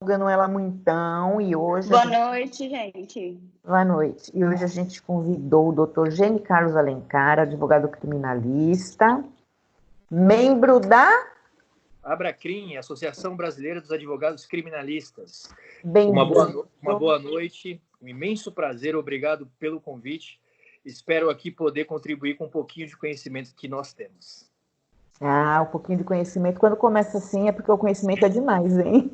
divulgando ela muitão e hoje Boa noite, gente. boa noite. E hoje a gente convidou o Dr. Gene Carlos Alencar, advogado criminalista, membro da Abracrim, Associação Brasileira dos Advogados Criminalistas. Bem-vindo. Uma boa noite, um imenso prazer, obrigado pelo convite. Espero aqui poder contribuir com um pouquinho de conhecimento que nós temos. Um pouquinho de conhecimento. Quando começa assim é porque o conhecimento é demais, hein?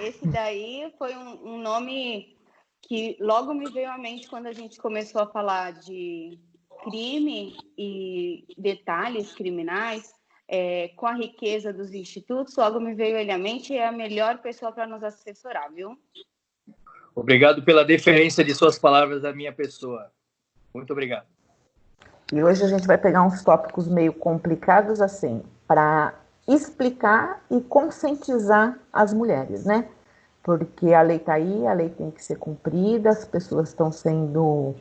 Esse daí foi um nome que logo me veio à mente quando a gente começou a falar de crime e detalhes criminais, com a riqueza dos institutos, logo me veio ele à mente e é a melhor pessoa para nos assessorar, viu? Obrigado pela deferência de suas palavras à minha pessoa. Muito obrigado. E hoje a gente vai pegar uns tópicos meio complicados assim, para explicar e conscientizar as mulheres, né? Porque a lei está aí, a lei tem que ser cumprida, as pessoas estão sendo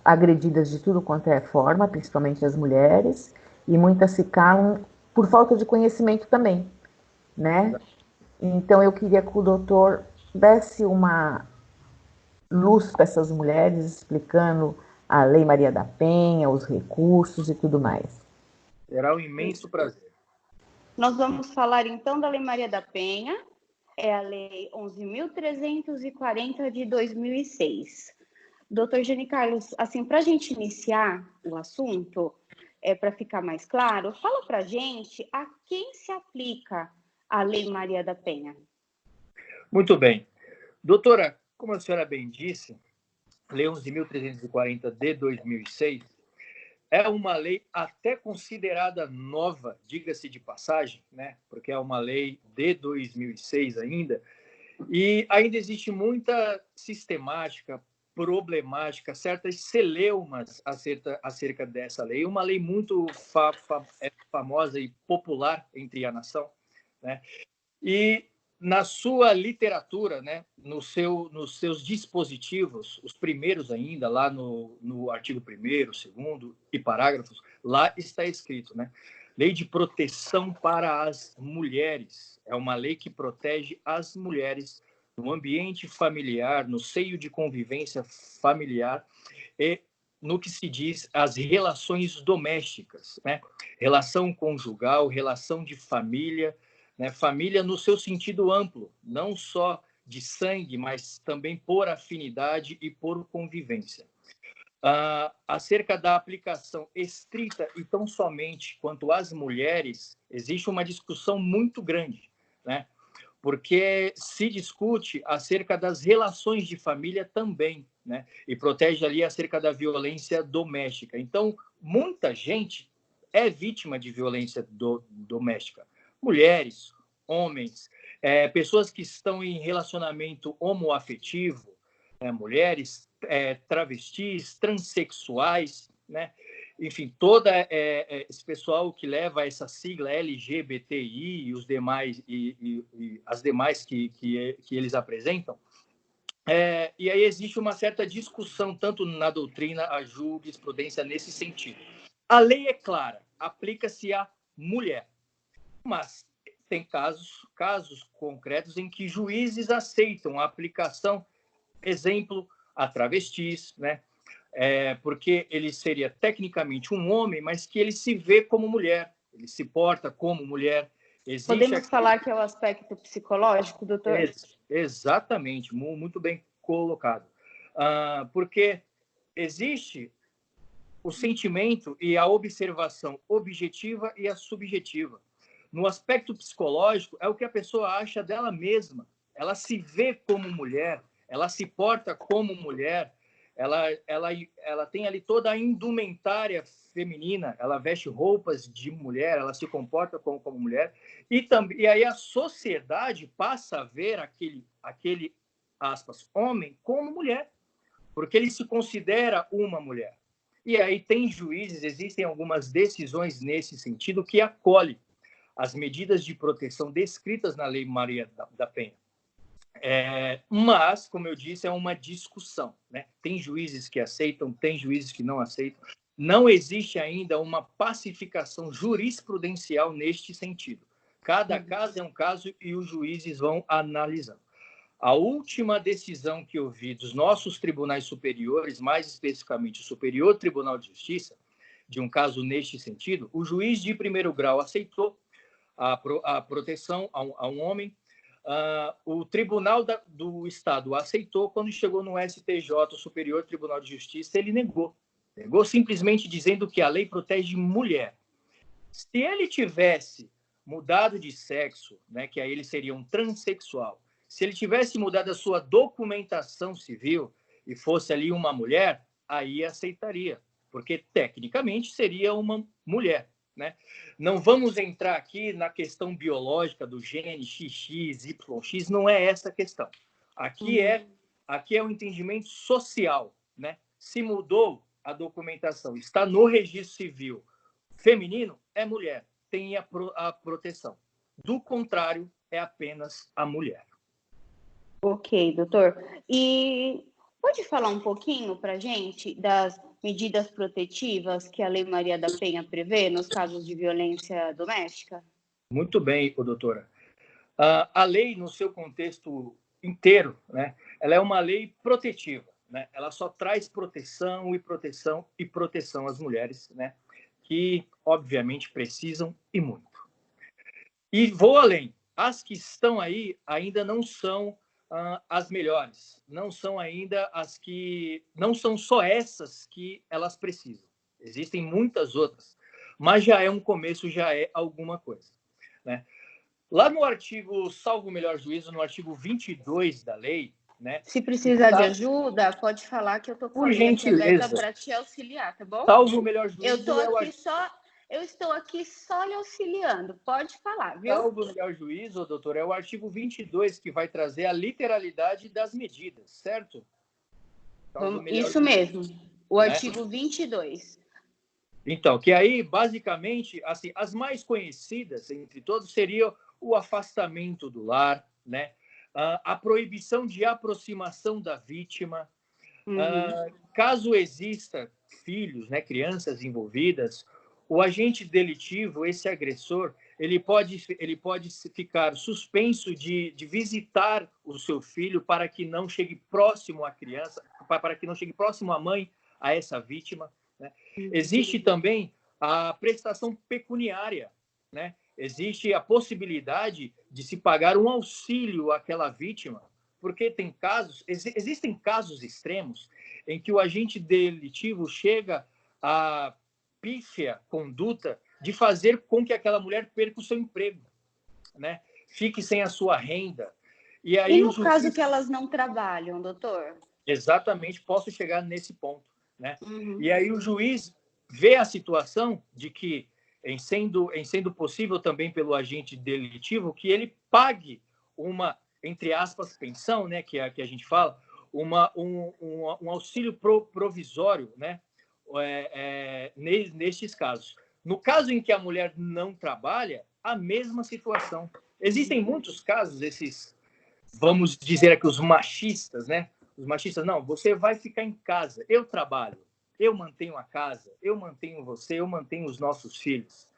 agredidas de tudo quanto é forma, principalmente as mulheres, e muitas se calam por falta de conhecimento também, né? Então eu queria que o doutor desse uma luz para essas mulheres, explicando a Lei Maria da Penha, os recursos e tudo mais. Será um imenso prazer. Nós vamos falar então da Lei Maria da Penha, é a Lei 11.340 de 2006. Doutor Gene Carlos, assim, para a gente iniciar o assunto, para ficar mais claro, fala para a gente a quem se aplica a Lei Maria da Penha. Muito bem. Doutora, como a senhora bem disse, Lei 11.340 de 2006 é uma lei até considerada nova, diga-se de passagem, né? Porque é uma lei de 2006 ainda, e ainda existe muita sistemática, problemática, certas celeumas acerca dessa lei. Uma lei muito famosa e popular entre a nação, né? E na sua literatura, né, nos seus dispositivos, os primeiros ainda, lá no artigo 1º, 2º e parágrafos, lá está escrito, né? Lei de proteção para as mulheres. É uma lei que protege as mulheres no ambiente familiar, no seio de convivência familiar e no que se diz as relações domésticas, né? Relação conjugal, relação de família, né? Família no seu sentido amplo, não só de sangue, mas também por afinidade e por convivência. Acerca da aplicação estrita e tão somente quanto às mulheres, existe uma discussão muito grande, né? Porque se discute acerca das relações de família também, né? E protege ali acerca da violência doméstica. Então, muita gente é vítima de violência doméstica. Mulheres, homens, pessoas que estão em relacionamento homoafetivo, mulheres, travestis, transexuais, né? Enfim, todo esse pessoal que leva essa sigla LGBTI e os demais e as demais que eles apresentam. E aí existe uma certa discussão tanto na doutrina, a jurisprudência nesse sentido. A lei é clara, aplica-se à mulher, mas tem casos concretos em que juízes aceitam a aplicação, exemplo, a travestis, né? Porque ele seria tecnicamente um homem, mas que ele se vê como mulher, ele se porta como mulher. Podemos falar que é o aspecto psicológico, doutor? Exatamente, muito bem colocado. Porque existe o sentimento e a observação objetiva e a subjetiva. No aspecto psicológico, é o que a pessoa acha dela mesma. Ela se vê como mulher, ela se porta como mulher, ela tem ali toda a indumentária feminina, ela veste roupas de mulher, ela se comporta como mulher, e aí a sociedade passa a ver aquele aspas, homem como mulher, porque ele se considera uma mulher. E aí tem juízes, existem algumas decisões nesse sentido que acolhem as medidas de proteção descritas na Lei Maria da Penha. Mas, como eu disse, é uma discussão, né? Tem juízes que aceitam, tem juízes que não aceitam. Não existe ainda uma pacificação jurisprudencial neste sentido. Cada caso é um caso e os juízes vão analisando. A última decisão que eu vi dos nossos tribunais superiores, mais especificamente o Superior Tribunal de Justiça, de um caso neste sentido, o juiz de primeiro grau aceitou a proteção a um homem. O Tribunal do Estado aceitou. Quando chegou no STJ, o Superior Tribunal de Justiça, ele negou. Negou simplesmente dizendo que a lei protege mulher. Se ele tivesse mudado de sexo, né, que aí ele seria um transexual, se ele tivesse mudado a sua documentação civil e fosse ali uma mulher, aí aceitaria, porque tecnicamente seria uma mulher, né? Não vamos entrar aqui na questão biológica do gene XX, YX, não é essa a questão. Aqui é o entendimento social, né? Se mudou a documentação, está no registro civil feminino, é mulher, tem a proteção. Do contrário, é apenas a mulher. Ok, doutor. E pode falar um pouquinho para a gente das medidas protetivas que a Lei Maria da Penha prevê nos casos de violência doméstica? Muito bem, doutora. A lei, no seu contexto inteiro, né, ela é uma lei protetiva, né? Ela só traz proteção e proteção e proteção às mulheres, né, que, obviamente, precisam e muito. E vou além. As que estão aí ainda não são as melhores. Não são ainda as que... Não são só essas que elas precisam. Existem muitas outras. Mas já é um começo, já é alguma coisa, né? Lá no artigo, salvo o melhor juízo, no artigo 22 da lei, né? Se precisar de ajuda, pode falar que eu estou com a linha aqui aberta para te auxiliar, tá bom? Salvo o melhor juízo... Eu estou aqui só lhe auxiliando. Pode falar, viu? Salvo o melhor juízo, doutor, é o artigo 22 que vai trazer a literalidade das medidas, certo? Isso mesmo, o artigo 22. Então, que aí, basicamente, assim, as mais conhecidas entre todos seriam o afastamento do lar, né? A proibição de aproximação da vítima. Caso exista filhos, né, crianças envolvidas, o agente delitivo, esse agressor, ele pode ficar suspenso de visitar o seu filho para que não chegue próximo à criança, para que não chegue próximo à mãe, a essa vítima, né? Existe também a prestação pecuniária, né? Existe a possibilidade de se pagar um auxílio àquela vítima, porque existem casos extremos em que o agente delitivo chega a pífia conduta de fazer com que aquela mulher perca o seu emprego, né? Fique sem a sua renda. E aí, no caso que elas não trabalham, doutor? Exatamente, posso chegar nesse ponto, né? E aí o juiz vê a situação de que, em sendo possível também pelo agente delitivo, que ele pague uma, entre aspas, pensão, né, que a gente fala, um auxílio provisório, né, nestes casos. No caso em que a mulher não trabalha, a mesma situação. Existem muitos casos, esses, vamos dizer aqui, os machistas, né? Os machistas, não, você vai ficar em casa, eu trabalho, eu mantenho a casa, eu mantenho você, eu mantenho os nossos filhos.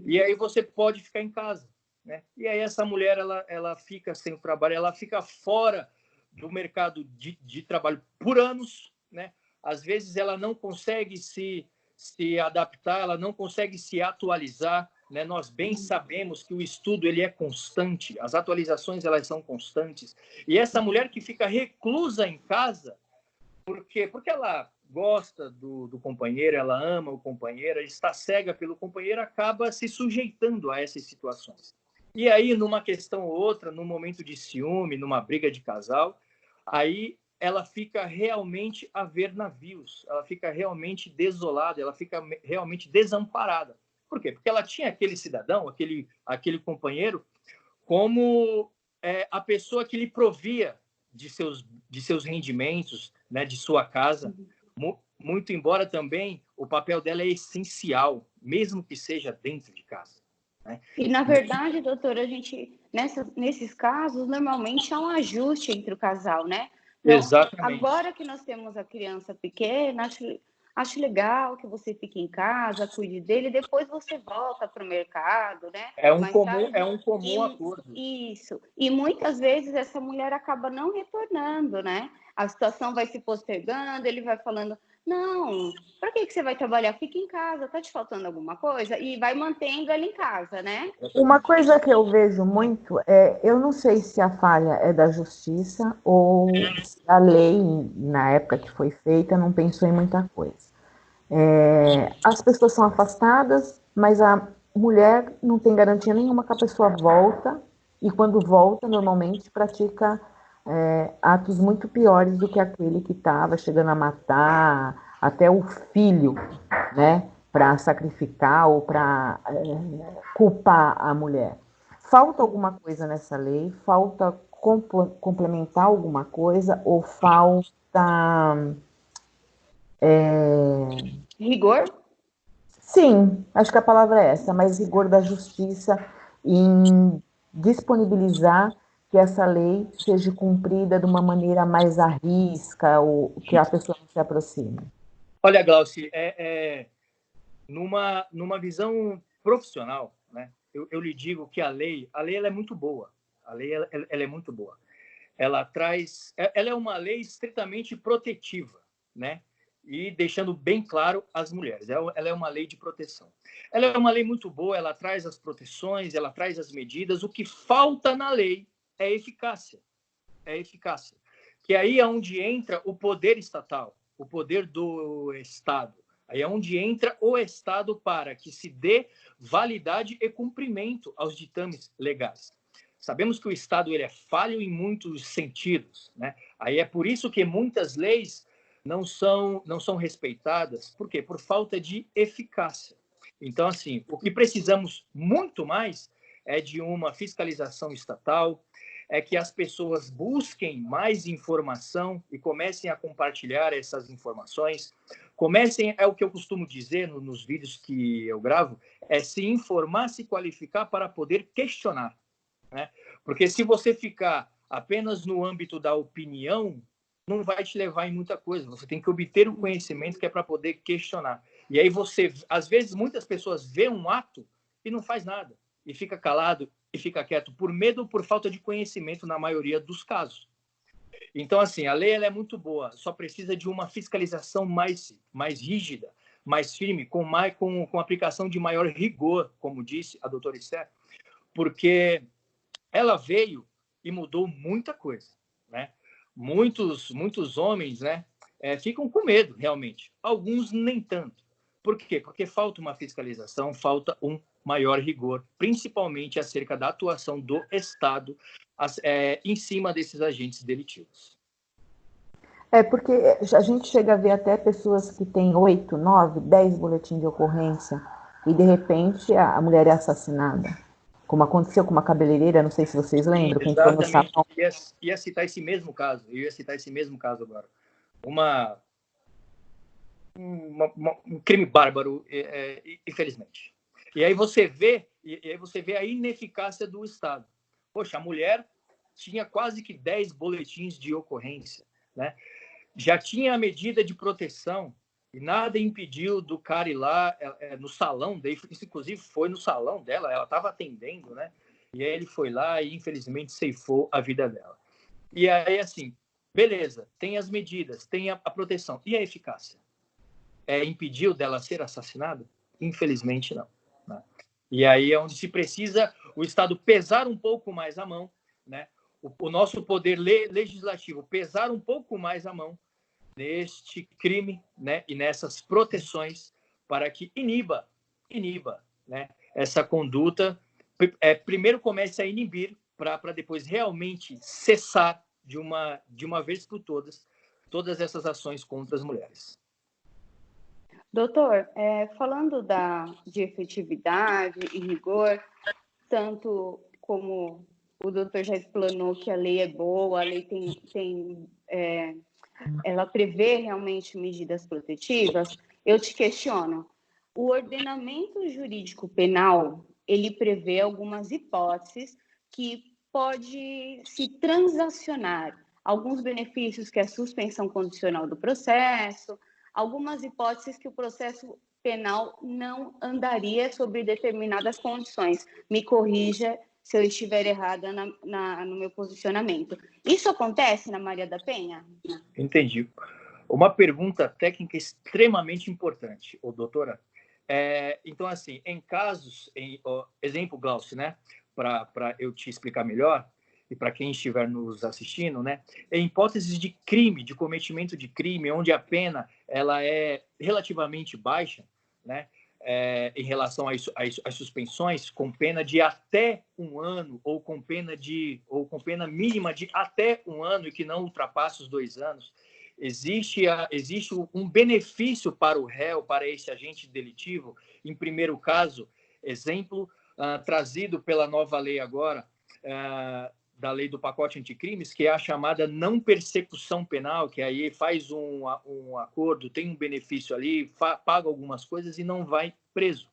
E aí você pode ficar em casa, né? E aí essa mulher, ela fica sem o trabalho, ela fica fora do mercado de trabalho por anos, né? Às vezes ela não consegue se adaptar, ela não consegue se atualizar, né? Nós bem sabemos que o estudo ele é constante, as atualizações elas são constantes. E essa mulher que fica reclusa em casa, porque ela gosta do companheiro, ela ama o companheiro, está cega pelo companheiro, acaba se sujeitando a essas situações. E aí, numa questão ou outra, num momento de ciúme, numa briga de casal, aí ela fica realmente a ver navios, ela fica realmente desolada, ela fica realmente desamparada. Por quê? Porque ela tinha aquele cidadão, aquele companheiro, como a pessoa que lhe provia de seus rendimentos, né, de sua casa. Muito embora também o papel dela é essencial, mesmo que seja dentro de casa, né? E, na verdade, doutora, a gente, nesses casos, normalmente há um ajuste entre o casal, né? Então, exatamente. Agora que nós temos a criança pequena, acho legal que você fique em casa, cuide dele, depois você volta para o mercado, né? Mais tarde. É um comum acordo. Isso. E muitas vezes essa mulher acaba não retornando, né? A situação vai se postergando, ele vai falando, não, para que você vai trabalhar? Fica em casa, tá te faltando alguma coisa? E vai mantendo ela em casa, né? Uma coisa que eu vejo muito eu não sei se a falha é da justiça ou se a lei, na época que foi feita, não pensou em muita coisa. As pessoas são afastadas, mas a mulher não tem garantia nenhuma que a pessoa volta, e quando volta, normalmente pratica atos muito piores do que aquele que estava chegando a matar até o filho, né, para sacrificar ou para culpar a mulher. Falta alguma coisa nessa lei? Falta complementar alguma coisa? Ou falta... Rigor? Sim, acho que a palavra é essa, mas rigor da justiça em disponibilizar que essa lei seja cumprida de uma maneira mais à risca, ou que a pessoa não se aproxime. Olha, Glauci, numa visão profissional, né, eu lhe digo que a lei ela é muito boa. A lei ela é muito boa. Ela é uma lei estritamente protetiva, né? E deixando bem claro as mulheres. Ela é uma lei de proteção. Ela é uma lei muito boa, ela traz as proteções, ela traz as medidas. O que falta na lei é eficácia. É eficácia. Que aí é onde entra o poder estatal, o poder do Estado. Aí é onde entra o Estado para que se dê validade e cumprimento aos ditames legais. Sabemos que o Estado ele é falho em muitos sentidos, né? Aí é por isso que muitas leis não são respeitadas. Por quê? Por falta de eficácia. Então, assim, o que precisamos muito mais é de uma fiscalização estatal, é que as pessoas busquem mais informação e comecem a compartilhar essas informações. É o que eu costumo dizer nos vídeos que eu gravo, é se informar, se qualificar para poder questionar, né? Porque se você ficar apenas no âmbito da opinião, não vai te levar em muita coisa. Você tem que obter o conhecimento que é para poder questionar. E aí às vezes, muitas pessoas vê um ato e não faz nada. E fica calado e fica quieto por medo ou por falta de conhecimento na maioria dos casos. Então, assim, a lei ela é muito boa, só precisa de uma fiscalização mais rígida, mais firme, com aplicação de maior rigor, como disse a doutora Esther, porque ela veio e mudou muita coisa, né? Muitos homens, né, ficam com medo, realmente. Alguns nem tanto. Por quê? Porque falta uma fiscalização, falta um maior rigor, principalmente acerca da atuação do Estado em cima desses agentes delitivos. Porque a gente chega a ver até pessoas que têm 8, 9, 10 boletins de ocorrência e, de repente, a mulher é assassinada. Como aconteceu com uma cabeleireira, não sei se vocês lembram, que entrou no salão. Ia citar esse mesmo caso, agora. Um crime bárbaro, infelizmente. E aí você vê a ineficácia do Estado. Poxa, a mulher tinha quase que 10 boletins de ocorrência, né? Já tinha a medida de proteção e nada impediu do cara ir lá no salão dele. Isso, inclusive, foi no salão dela, ela estava atendendo, né? E aí ele foi lá e, infelizmente, ceifou a vida dela. E aí, assim, beleza, tem as medidas, tem a proteção. E a eficácia? Impediu dela ser assassinada? Infelizmente, não, né? E aí é onde se precisa o Estado pesar um pouco mais a mão, né? O nosso poder legislativo pesar um pouco mais a mão neste crime, né? E nessas proteções para que iniba, né? Essa conduta. Primeiro comece a inibir para depois realmente cessar de uma vez por todas essas ações contra as mulheres. Doutor, falando de efetividade e rigor, tanto como o doutor já explanou que a lei é boa, a lei ela prevê realmente medidas protetivas, eu te questiono, o ordenamento jurídico penal, ele prevê algumas hipóteses que pode se transacionar alguns benefícios, que é a suspensão condicional do processo, algumas hipóteses que o processo penal não andaria sobre determinadas condições. Me corrija se eu estiver errada no meu posicionamento. Isso acontece na Maria da Penha? Entendi. Uma pergunta técnica extremamente importante, doutora. Então, assim, em casos, exemplo, Glaucio, né? Para eu te explicar melhor, e para quem estiver nos assistindo, né? Em hipóteses de crime, de cometimento de crime, onde a pena ela é relativamente baixa, né? Em relação às suspensões, com pena de até 1 ano, ou com pena mínima de até 1 ano e que não ultrapasse os 2 anos, existe um benefício para o réu, para esse agente delitivo. Em primeiro caso, exemplo, trazido pela nova lei agora, da lei do pacote anticrimes, que é a chamada não persecução penal, que aí faz um acordo, tem um benefício ali, paga algumas coisas e não vai preso.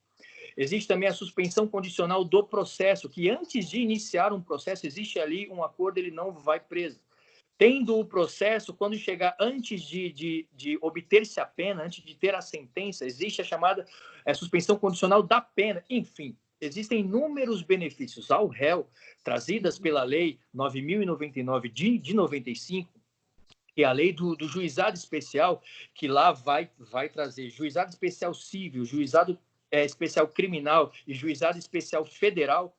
Existe também a suspensão condicional do processo, que antes de iniciar um processo, existe ali um acordo, ele não vai preso. Tendo o processo, quando chegar antes de obter-se a pena, antes de ter a sentença, existe a chamada suspensão condicional da pena. Enfim, existem inúmeros benefícios ao réu, trazidas pela Lei 9.099 de 95, que é a lei do juizado especial, que lá vai trazer juizado especial civil, juizado especial criminal e juizado especial federal.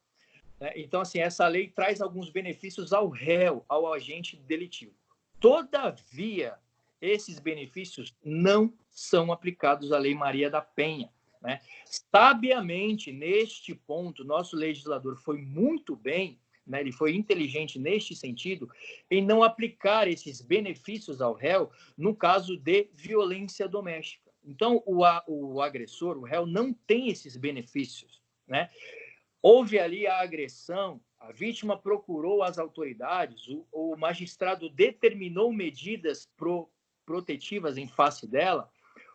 Então, assim, essa lei traz alguns benefícios ao réu, ao agente delitivo. Todavia, esses benefícios não são aplicados à Lei Maria da Penha, né? Sabiamente, neste ponto, nosso legislador foi muito bem, né? Ele foi inteligente neste sentido, em não aplicar esses benefícios ao réu no caso de violência doméstica. Então, o agressor, o réu, não tem esses benefícios, né? Houve ali a agressão, a vítima procurou as autoridades, o magistrado determinou medidas protetivas em face dela,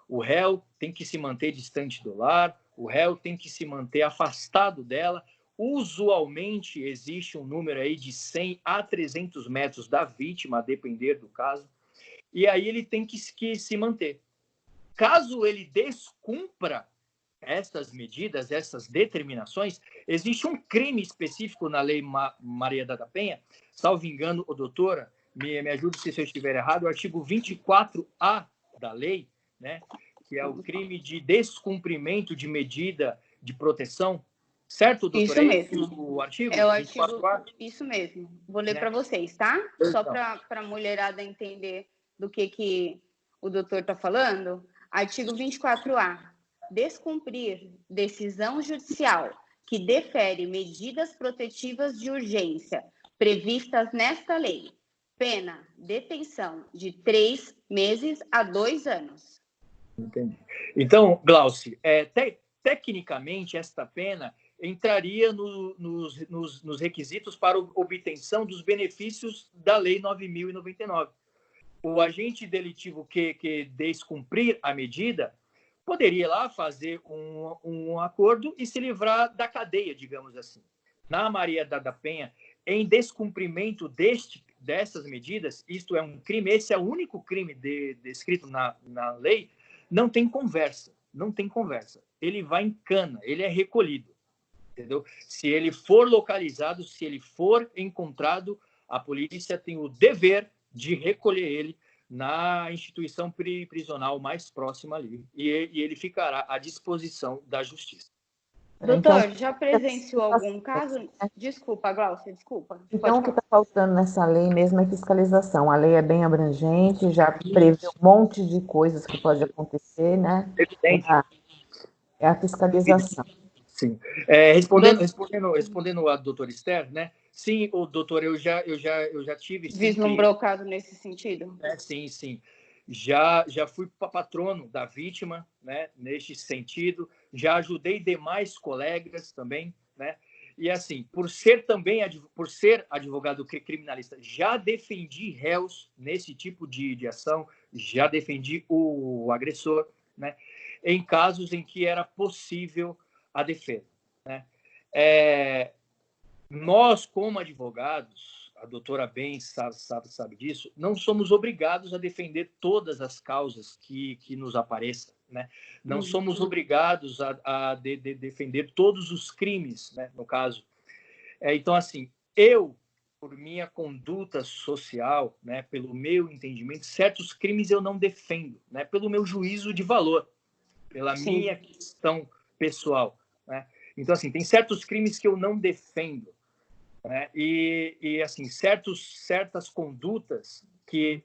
o réu tem que se manter distante do lar, o réu tem que se manter afastado dela. Usualmente existe um número aí de 100 a 300 metros da vítima, a depender do caso, e aí ele tem que se manter. Caso ele descumpra essas medidas, essas determinações, existe um crime específico na Lei Maria da Penha, salvo engano, doutora, me ajude se eu estiver errado, o artigo 24A da lei, né, que é o crime de descumprimento de medida de proteção, certo, doutora? Isso mesmo. O artigo? É o artigo, 24A? isso mesmo. Vou ler Né? para vocês, tá? Então. Só para a mulherada entender do que o doutor está falando. Artigo 24A. Descumprir decisão judicial que defere medidas protetivas de urgência previstas nesta lei. Pena, detenção de 3 meses a 2 anos. Entendi. Então, Glaucio, tecnicamente, esta pena entraria nos requisitos para obtenção dos benefícios da Lei 9.099. O agente delitivo que descumprir a medida poderia ir lá fazer um acordo e se livrar da cadeia, digamos assim. Na Maria da Penha, em descumprimento dessas medidas, isto é um crime, esse é o único crime descrito na lei, não tem conversa, não tem conversa. Ele vai em cana, ele é recolhido, entendeu? Se ele for localizado, se ele for encontrado, a polícia tem o dever de recolher ele na instituição prisional mais próxima ali, e ele ficará à disposição da justiça. Doutor, então, já presenciou algum caso? Desculpa, Glaucia, desculpa. Então, o que está faltando nessa lei mesmo é fiscalização. A lei é bem abrangente, já prevê um monte de coisas que pode acontecer, né? É a fiscalização. Sim. Respondendo a doutora Esther, né? Sim, doutor, eu já tive... Vislumbrou o caso nesse sentido? Sim. Já fui patrono da vítima, né? Neste sentido. Já ajudei demais colegas também, né? E assim, por ser advogado criminalista, já defendi réus nesse tipo de ação, já defendi o agressor, né? Em casos em que era possível a defesa, né? Nós, como advogados, a doutora bem sabe disso, não somos obrigados a defender todas as causas que nos apareçam, né? Não somos obrigados a defender todos os crimes, né, no caso. Então, assim, por minha conduta social, né, pelo meu entendimento, certos crimes eu não defendo, né, pelo meu juízo de valor, pela minha questão pessoal, né? Então, assim, tem certos crimes que eu não defendo, né? E assim, certas condutas que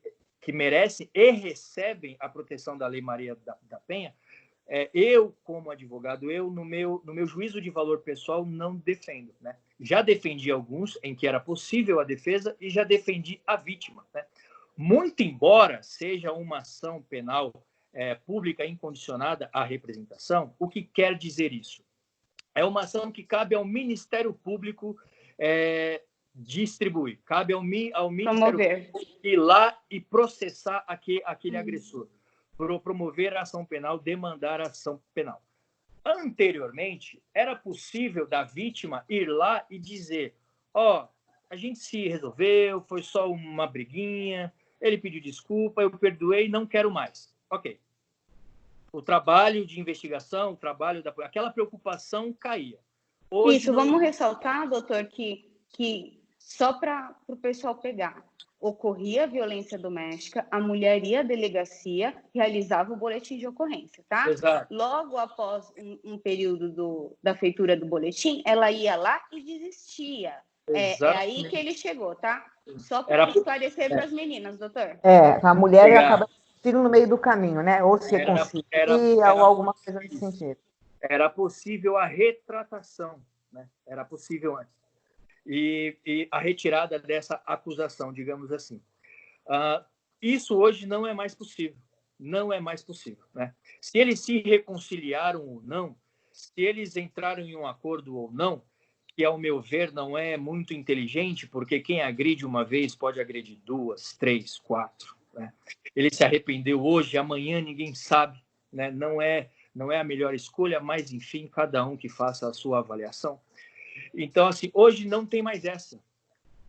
merecem e recebem a proteção da Lei Maria da Penha, eu, como advogado, no meu juízo de valor pessoal, não defendo, né? Já defendi alguns em que era possível a defesa e já defendi a vítima, né? Muito embora seja uma ação penal pública incondicionada à representação, o que quer dizer isso? É uma ação que cabe ao Ministério Público distribuir, cabe ao Ministério Público ir lá e processar aquele agressor, promover a ação penal, demandar a ação penal. Anteriormente, era possível da vítima ir lá e dizer: a gente se resolveu, foi só uma briguinha, ele pediu desculpa, eu perdoei, não quero mais. Ok. O trabalho de investigação, aquela preocupação caía. Hoje isso, vamos ressaltar, doutor, que só para o pessoal pegar, ocorria violência doméstica, a mulher ia à delegacia, realizava o boletim de ocorrência, tá? Exato. Logo após um período da feitura do boletim, ela ia lá e desistia. É aí que ele chegou, tá? Só para esclarecer para as meninas, doutor. A mulher acaba tiro no meio do caminho, né? Ou se reconcilia ou alguma coisa nesse sentido. Era possível a retratação, né? Era possível antes. E a retirada dessa acusação, digamos assim. Isso hoje não é mais possível. Não é mais possível, né? Se eles se reconciliaram ou não, se eles entraram em um acordo ou não, que, ao meu ver, não é muito inteligente, porque quem agride uma vez pode agredir 2, 3, 4. Né? Ele se arrependeu hoje, amanhã ninguém sabe, né? Não é a melhor escolha, mas, enfim, cada um que faça a sua avaliação. Então, assim, hoje não tem mais essa.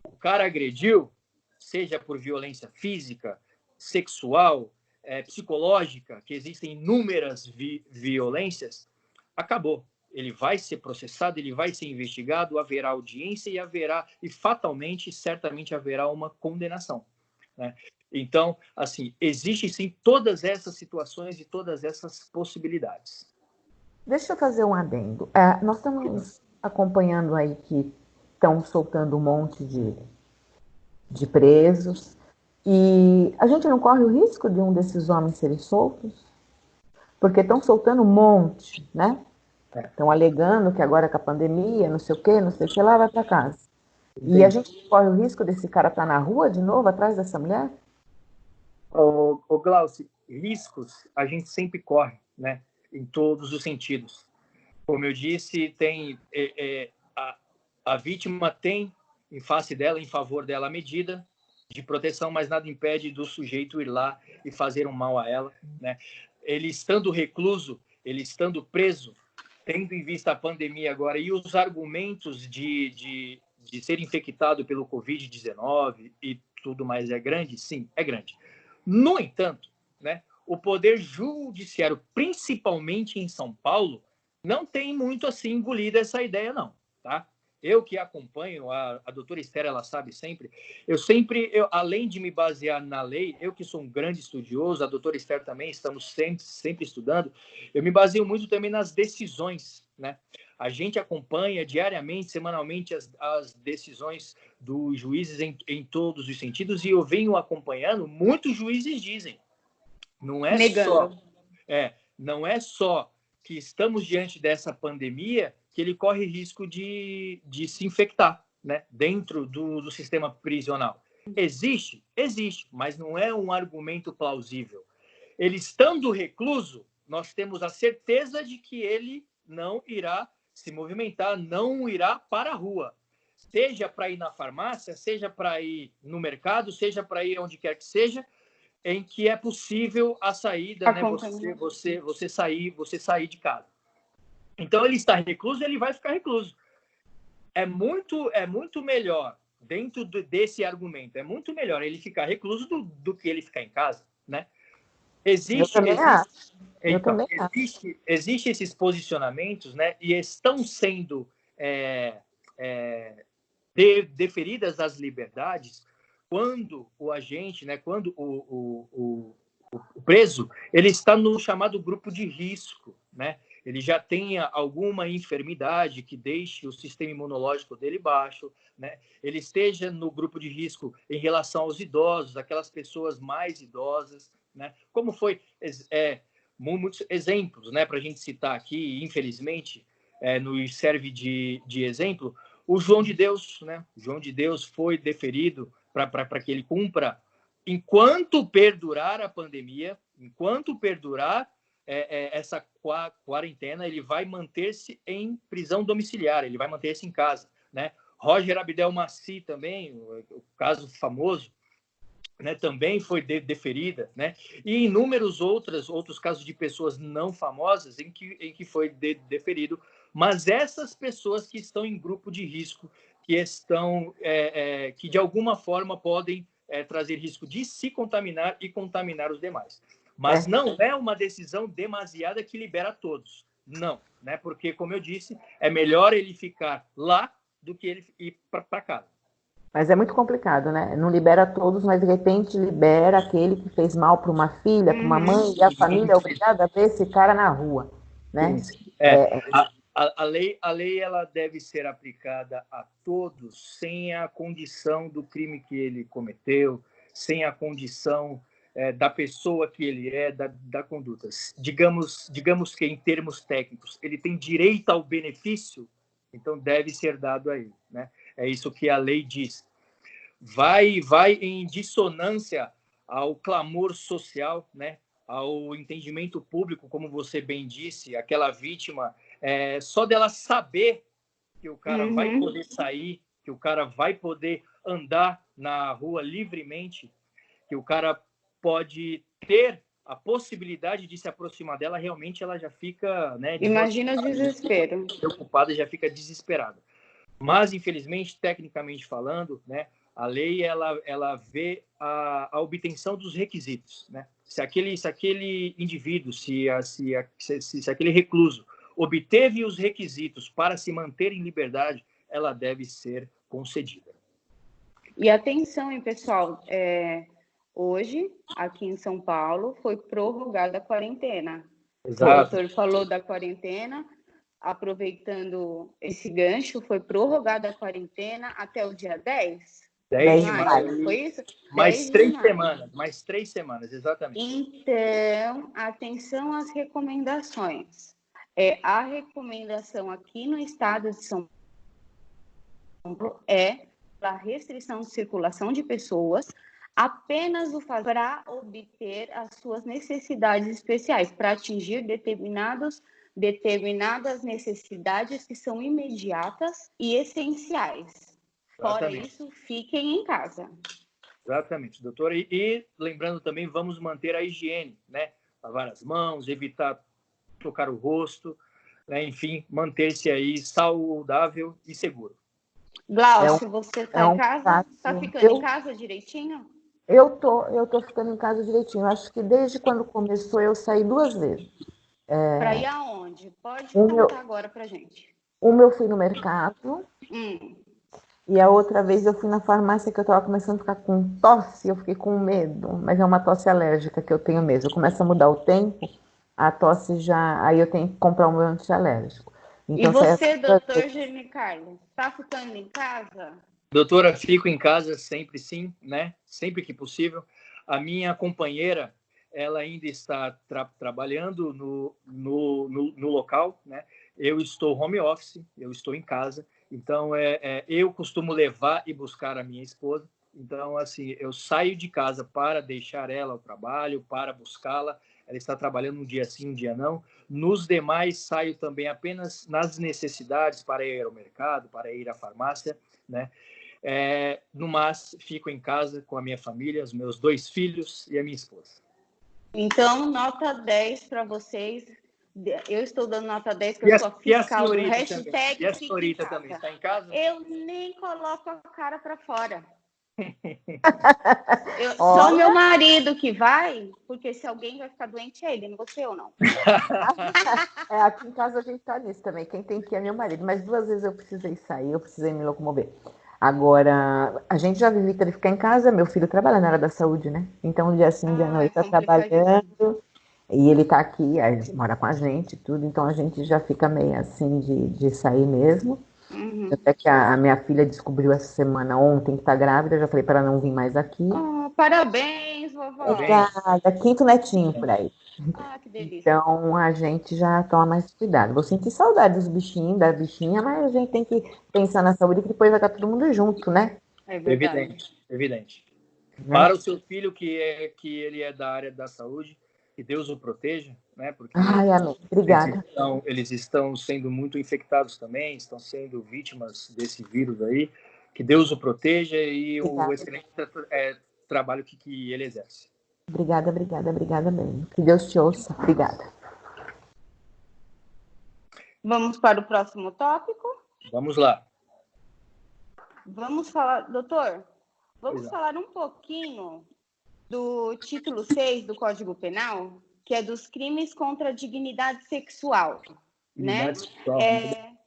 O cara agrediu, seja por violência física, sexual, psicológica, que existem inúmeras violências, acabou. Ele vai ser processado, ele vai ser investigado, haverá audiência e fatalmente, certamente haverá uma condenação, né? Então, assim, existem sim todas essas situações e todas essas possibilidades. Deixa eu fazer um adendo. Nós estamos acompanhando aí que estão soltando um monte de presos e a gente não corre o risco de um desses homens serem soltos? Porque estão soltando um monte, né? Estão alegando que agora com a pandemia, não sei o que lá, vai para casa. Entendi. E a gente corre o risco desse cara estar na rua de novo, atrás dessa mulher? Ô Glauci, riscos a gente sempre corre, né? Em todos os sentidos. Como eu disse, tem a vítima tem em face dela, em favor dela, a medida de proteção, mas nada impede do sujeito ir lá e fazer um mal a ela, né? Ele estando recluso, ele estando preso, tendo em vista a pandemia agora e os argumentos de ser infectado pelo Covid-19 e tudo mais é grande? Sim, é grande. No entanto, né, o Poder Judiciário, principalmente em São Paulo, não tem muito assim engolido essa ideia, não, tá? Eu que acompanho, a doutora Esther, ela sabe sempre, além de me basear na lei, eu que sou um grande estudioso, a doutora Esther também, estamos sempre estudando, eu me baseio muito também nas decisões, né? A gente acompanha diariamente, semanalmente, as decisões dos juízes em todos os sentidos, e eu venho acompanhando, muitos juízes dizem, não é só que estamos diante dessa pandemia que ele corre risco de se infectar, né, dentro do sistema prisional. Existe, mas não é um argumento plausível. Ele estando recluso, nós temos a certeza de que ele não irá se movimentar, não irá para a rua. Seja para ir na farmácia, seja para ir no mercado, seja para ir onde quer que seja, em que é possível a saída, né? Você sair de casa. Então, ele está recluso, ele vai ficar recluso. é muito melhor, dentro desse argumento, é muito melhor ele ficar recluso do que ele ficar em casa, né? Eu também acho. Eu Então, também acho. existe esses posicionamentos, né? E estão sendo deferidas as liberdades quando o agente, né? Quando o preso, ele está no chamado grupo de risco, né? Ele já tenha alguma enfermidade que deixe o sistema imunológico dele baixo, né? Ele esteja no grupo de risco em relação aos idosos, aquelas pessoas mais idosas, né? Como foi muitos exemplos, né? Para a gente citar aqui, infelizmente, nos serve de exemplo. O João de Deus, né? O João de Deus foi deferido para que ele cumpra enquanto perdurar a pandemia, enquanto perdurar essa quarentena, ele vai manter-se em prisão domiciliar, ele vai manter-se em casa, né? Roger Abdelmaci também, o caso famoso, né, também foi deferida, né? E inúmeros outros casos de pessoas não famosas em que foi deferido. Mas essas pessoas que estão em grupo de risco, que estão, que de alguma forma podem trazer risco de se contaminar e contaminar os demais. Mas não é uma decisão demasiada que libera todos. Não, né? Porque, como eu disse, é melhor ele ficar lá do que ele ir para casa. Mas é muito complicado, né? Não libera todos, mas de repente libera aquele que fez mal para uma filha, para uma mãe, e a família é obrigada a ver esse cara na rua, né? A lei ela deve ser aplicada a todos sem a condição do crime que ele cometeu, sem a condição da pessoa que ele é, da conduta. Digamos que, em termos técnicos, ele tem direito ao benefício, então deve ser dado a ele, né? É isso que a lei diz. Vai em dissonância ao clamor social, né? Ao entendimento público, como você bem disse, aquela vítima, só dela saber que o cara vai poder sair, que o cara vai poder andar na rua livremente, que o cara pode ter a possibilidade de se aproximar dela, realmente ela já fica, né, imagina o desespero. Preocupada, já fica desesperada. Mas, infelizmente, tecnicamente falando, né, a lei ela vê a obtenção dos requisitos, né? Se aquele indivíduo, se aquele recluso obteve os requisitos para se manter em liberdade, ela deve ser concedida. E atenção, hein, pessoal, hoje, aqui em São Paulo, foi prorrogada a quarentena. Exato. O doutor falou da quarentena, aproveitando esse gancho, foi prorrogada a quarentena até o dia 10? 10 de maio. Foi isso? Mais 3 semanas. Mais 3 semanas, exatamente. Então, atenção às recomendações. A recomendação aqui no estado de São Paulo é a restrição de circulação de pessoas, apenas o fazer para obter as suas necessidades especiais, para atingir determinadas necessidades que são imediatas e essenciais. Fora isso, fiquem em casa. Exatamente, doutora. E lembrando também, vamos manter a higiene, né? Lavar as mãos, evitar tocar o rosto, né? Enfim, manter-se aí saudável e seguro. Glaucio, você está em casa? Está ficando em casa direitinho? Eu tô ficando em casa direitinho. Acho que desde quando começou eu saí 2 vezes. Para ir aonde? Pode contar agora pra gente. Uma eu fui no mercado. E a outra vez eu fui na farmácia que eu estava começando a ficar com tosse, eu fiquei com medo, mas é uma tosse alérgica que eu tenho mesmo. Começa a mudar o tempo, a tosse já, aí eu tenho que comprar um meu antialérgico. Então, e você, doutor Genicarlo, está ficando em casa? Doutora, fico em casa sempre, sim, né? Sempre que possível. A minha companheira, ela ainda está trabalhando no local, né? Eu estou home office, eu estou em casa. Então, eu costumo levar e buscar a minha esposa. Então, assim, eu saio de casa para deixar ela ao trabalho, para buscá-la. Ela está trabalhando um dia sim, um dia não. Nos demais, saio também apenas nas necessidades para ir ao mercado, para ir à farmácia, né? No mais, fico em casa com a minha família, os meus 2 filhos e a minha esposa. Então, nota 10 para vocês Eu estou dando nota 10, que eu sou a fiscal do hashtag E a senhorita também está em casa? Eu nem coloco a cara para fora. Só meu marido que vai, porque se alguém vai ficar doente é ele, não você ou não. Aqui em casa a gente tá nisso também. Quem tem que ir é meu marido. Mas 2 vezes eu precisei sair, eu precisei me locomover. Agora, a gente já vive ele ficar em casa, meu filho trabalha na área da saúde, né? Então, dia sim, dia não, ele tá trabalhando. E ele tá aqui, ele mora com a gente e tudo, então a gente já fica meio assim de sair mesmo. Até que a minha filha descobriu essa semana, ontem, que tá grávida, eu já falei para ela não vir mais aqui. Parabéns, vovó. Obrigada, 5º netinho por aí. Que delícia. Então a gente já toma mais cuidado. Vou sentir saudade dos bichinhos, da bichinha, mas a gente tem que pensar na saúde, que depois vai estar todo mundo junto, né? É verdade. Evidente. Né? Para o seu filho, que ele é da área da saúde, que Deus o proteja, né? Porque amém. Obrigada. Eles estão sendo muito infectados também, estão sendo vítimas desse vírus aí. Que Deus o proteja e o excelente trabalho que ele exerce. Obrigada mesmo. Que Deus te ouça. Obrigada. Vamos para o próximo tópico? Vamos lá. Vamos falar, doutor, falar um pouquinho do título 6 do Código Penal, que é dos crimes contra a dignidade sexual, né?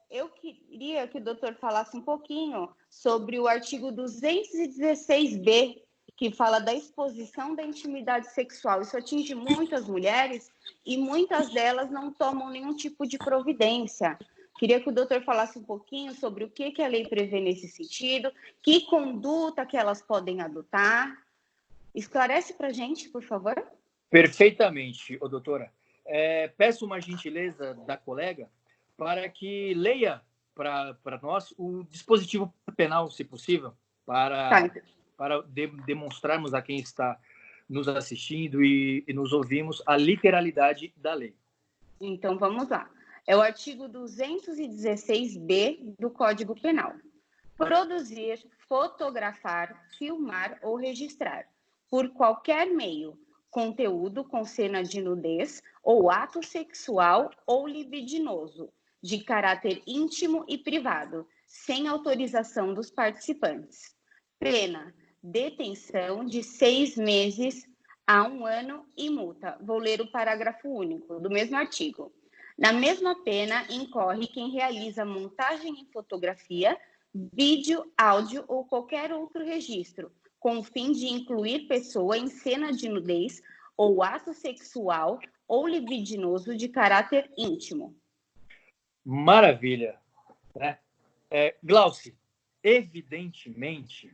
Eu queria que o doutor falasse um pouquinho sobre o artigo 216b, que fala da exposição da intimidade sexual. Isso atinge muitas mulheres e muitas delas não tomam nenhum tipo de providência. Queria que o doutor falasse um pouquinho sobre o que a lei prevê nesse sentido, que conduta que elas podem adotar. Esclarece para a gente, por favor. Perfeitamente, doutora. Peço uma gentileza da colega para que leia para nós o dispositivo penal, se possível, para demonstrarmos a quem está nos assistindo e nos ouvimos a literalidade da lei. Então, vamos lá. É o artigo 216b do Código Penal. Produzir, fotografar, filmar ou registrar, por qualquer meio, conteúdo com cena de nudez ou ato sexual ou libidinoso, de caráter íntimo e privado, sem autorização dos participantes. Pena, detenção de 6 meses a 1 ano e multa. Vou ler o parágrafo único do mesmo artigo. Na mesma pena, incorre quem realiza montagem em fotografia, vídeo, áudio ou qualquer outro registro, com o fim de incluir pessoa em cena de nudez ou ato sexual ou libidinoso de caráter íntimo. Maravilha. Né? Glauci, evidentemente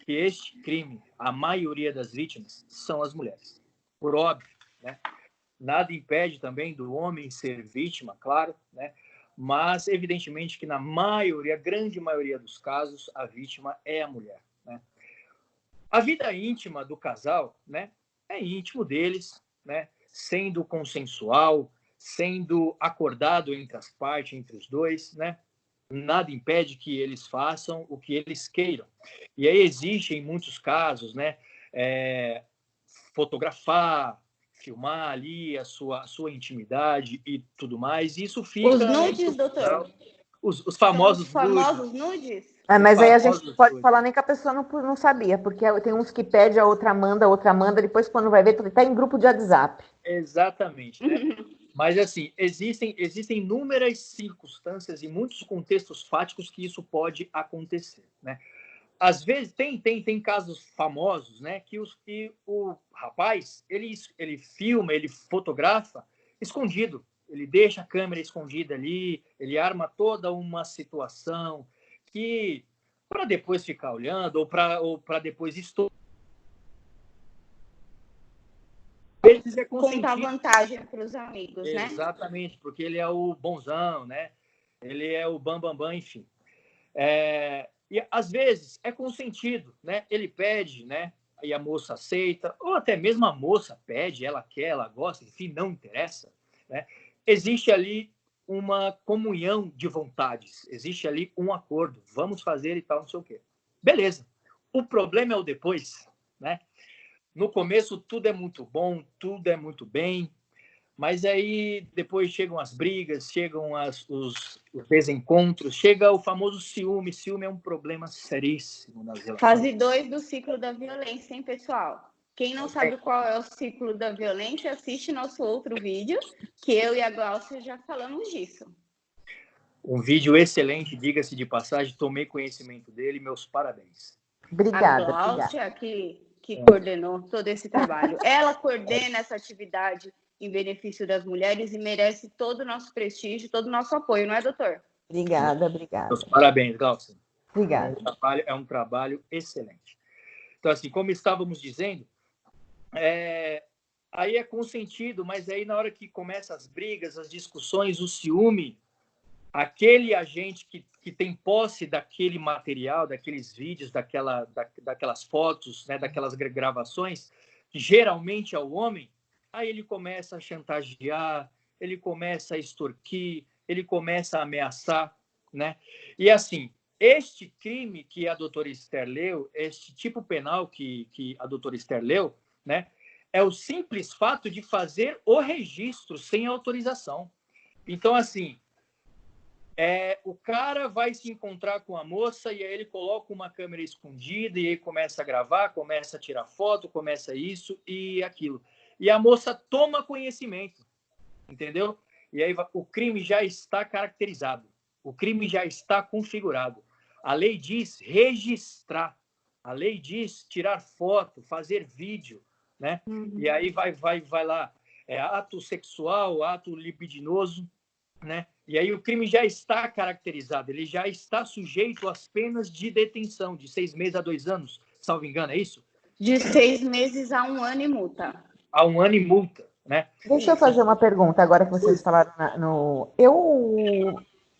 que este crime, a maioria das vítimas são as mulheres. Por óbvio, né? Nada impede também do homem ser vítima, claro, né? Mas evidentemente que na maioria, grande maioria dos casos, a vítima é a mulher, né? A vida íntima do casal, né, é íntimo deles, né, sendo consensual, sendo acordado entre as partes, entre os dois, né? Nada impede que eles façam o que eles queiram. E aí existe, em muitos casos, né, fotografar, filmar ali a sua intimidade e tudo mais. E isso fica... Os nudes, doutor? Os famosos nudes? Mas aí a gente não pode falar nem que a pessoa não sabia, porque tem uns que pede, a outra manda, depois quando vai ver, está em grupo de WhatsApp. Exatamente, né? Mas, assim, existem inúmeras circunstâncias e muitos contextos fáticos que isso pode acontecer, né? Às vezes, tem casos famosos, né, que o rapaz, ele filma, ele fotografa escondido. Ele deixa a câmera escondida ali, ele arma toda uma situação que, para depois ficar olhando, ou para depois estourar, contar vantagem para os amigos, né? Exatamente, porque ele é o bonzão, né? Ele é o bambambam, enfim. E às vezes é consentido, né? Ele pede, né? E a moça aceita, ou até mesmo a moça pede, ela quer, ela gosta, enfim, não interessa, né? Existe ali uma comunhão de vontades, existe ali um acordo, vamos fazer e tal, não sei o quê. Beleza. O problema é o depois, né? No começo tudo é muito bom, tudo é muito bem, Mas aí depois chegam as brigas, chegam os desencontros, chega o famoso ciúme. Ciúme é um problema seríssimo nas relações. Fase 2 do ciclo da violência, hein, pessoal? Quem não sabe qual é o ciclo da violência, assiste nosso outro vídeo, que eu e a Glaucia já falamos disso. Um vídeo excelente, diga-se de passagem, tomei conhecimento dele, meus parabéns. Obrigada. A Glaucia, que coordenou todo esse trabalho. Ela coordena essa atividade em benefício das mulheres e merece todo o nosso prestígio, todo o nosso apoio, não é, doutor? Obrigada. Meus parabéns, Glaucia. Obrigada. É um trabalho excelente. Então, assim, como estávamos dizendo, aí é consentido, mas aí na hora que começam as brigas, as discussões, o ciúme, aquele agente que tem posse daquele material, daqueles vídeos, daquelas fotos, né, daquelas gravações, que geralmente é o homem, aí ele começa a chantagear, ele começa a extorquir, ele começa a ameaçar, né? E assim, este crime que a doutora Esther leu, este tipo penal que a doutora Esther leu, né, é o simples fato de fazer o registro sem autorização. Então, assim, o cara vai se encontrar com a moça e aí ele coloca uma câmera escondida e aí começa a gravar, começa a tirar foto, começa isso e aquilo. E a moça toma conhecimento, entendeu? E aí o crime já está caracterizado, o crime já está configurado. A lei diz registrar, a lei diz tirar foto, fazer vídeo, né? E aí vai lá, ato sexual, ato libidinoso, né? E aí o crime já está caracterizado, ele já está sujeito às penas de detenção, de 6 meses a 2 anos, salvo engano, é isso? De 6 meses a 1 ano e multa. A 1 ano e multa, né? Deixa eu fazer uma pergunta, agora que vocês falaram Eu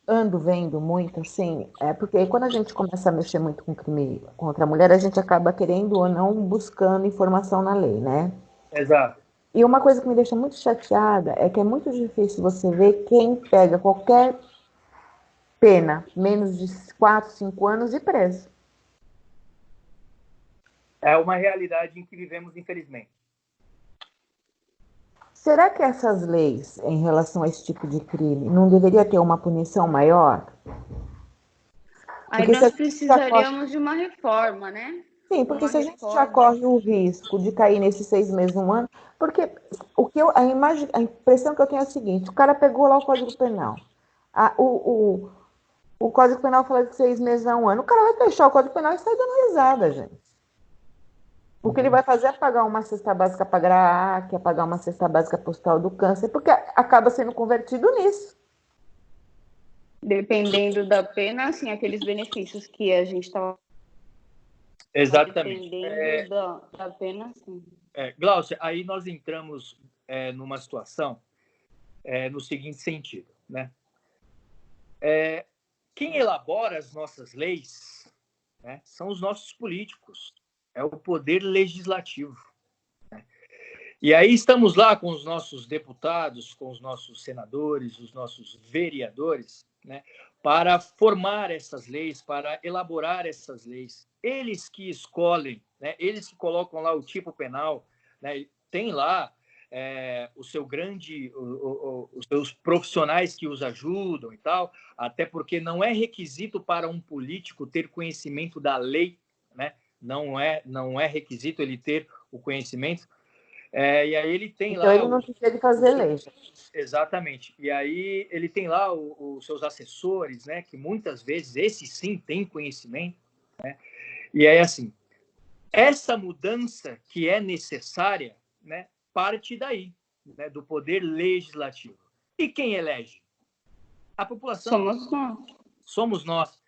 ando vendo muito, assim, porque quando a gente começa a mexer muito com crime contra a mulher, a gente acaba querendo ou não buscando informação na lei, né? Exato. E uma coisa que me deixa muito chateada é que é muito difícil você ver quem pega qualquer pena, menos de 4, 5 anos, e preso. É uma realidade em que vivemos, infelizmente. Será que essas leis, em relação a esse tipo de crime, não deveria ter uma punição maior? Aí nós precisaríamos de uma reforma, né? Sim, porque se a gente já corre o risco de cair nesses 6 meses, 1 ano, porque a impressão que eu tenho é a seguinte: o cara pegou lá o Código Penal, o Código Penal fala de 6 meses a 1 ano, o cara vai fechar o Código Penal e sai dando risada, gente. O que ele vai fazer é pagar uma cesta básica para GRAAC, é pagar uma cesta básica para o Hospital do Câncer, porque acaba sendo convertido nisso. Dependendo da pena, assim, aqueles benefícios que a gente estava... Exatamente. Dependendo da pena, sim. Glaucia, aí nós entramos numa situação no seguinte sentido, né? Quem elabora as nossas leis, né, são os nossos políticos, é o poder legislativo, né? E aí estamos lá com os nossos deputados, com os nossos senadores, os nossos vereadores, né, para formar essas leis, para elaborar essas leis. Eles que escolhem, né, eles que colocam lá o tipo penal, né, tem lá os seus profissionais que os ajudam e tal, até porque não é requisito para um político ter conhecimento da lei, né? Não é requisito ele ter o conhecimento. E aí ele tem então lá... ele não precisa de fazer lei. Exatamente. E aí ele tem lá os seus assessores, né? Que muitas vezes esses sim têm conhecimento, né? E aí, assim, essa mudança que é necessária, né, parte daí, né, do poder legislativo. E quem elege? A população. Somos nós. Somos nós.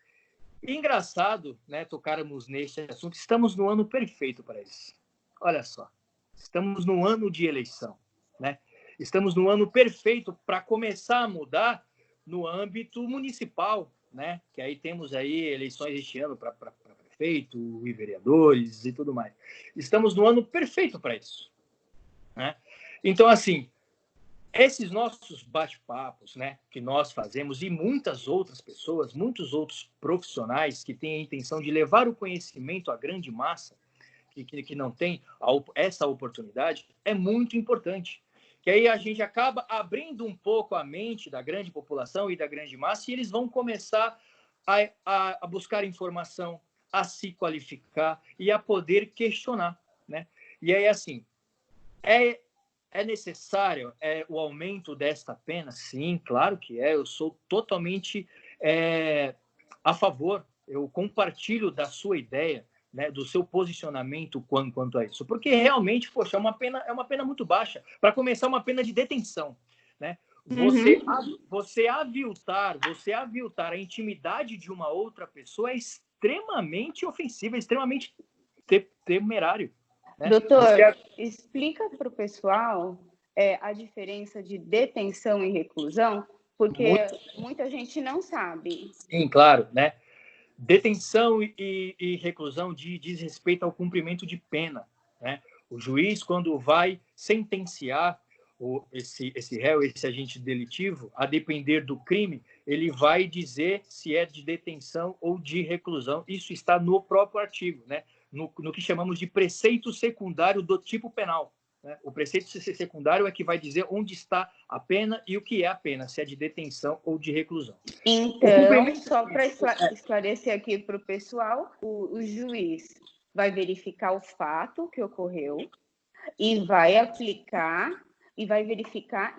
E engraçado, né, tocarmos nesse assunto, estamos no ano perfeito para isso. Olha só, estamos no ano de eleição, né? Estamos no ano perfeito para começar a mudar no âmbito municipal, né? Que aí temos aí eleições este ano para prefeito e vereadores e tudo mais. Estamos no ano perfeito para isso, né? Então, assim, esses nossos bate-papos, né, que nós fazemos, e muitas outras pessoas, muitos outros profissionais que têm a intenção de levar o conhecimento à grande massa, que não tem essa oportunidade, é muito importante. Que aí a gente acaba abrindo um pouco a mente da grande população e da grande massa e eles vão começar a buscar informação, a se qualificar e a poder questionar, né? E aí, assim, é necessário o aumento desta pena? Sim, claro que é. Eu sou totalmente a favor. Eu compartilho da sua ideia, né, do seu posicionamento quanto a isso. Porque realmente, poxa, é uma pena muito baixa. Para começar, uma pena de detenção, né? Você aviltar a intimidade de uma outra pessoa é extremamente ofensivo, é extremamente temerário. Né? Doutor, explica para o pessoal a diferença de detenção e reclusão, porque muita gente não sabe. Sim, claro, né? Detenção e reclusão diz respeito ao cumprimento de pena, né? O juiz, quando vai sentenciar esse réu, esse agente delitivo, a depender do crime, ele vai dizer se é de detenção ou de reclusão. Isso está no próprio artigo, né? No que chamamos de preceito secundário do tipo penal. Né? O preceito secundário é que vai dizer onde está a pena e o que é a pena, se é de detenção ou de reclusão. Então, só para esclarecer aqui para o pessoal, o juiz vai verificar o fato que ocorreu e vai aplicar e vai verificar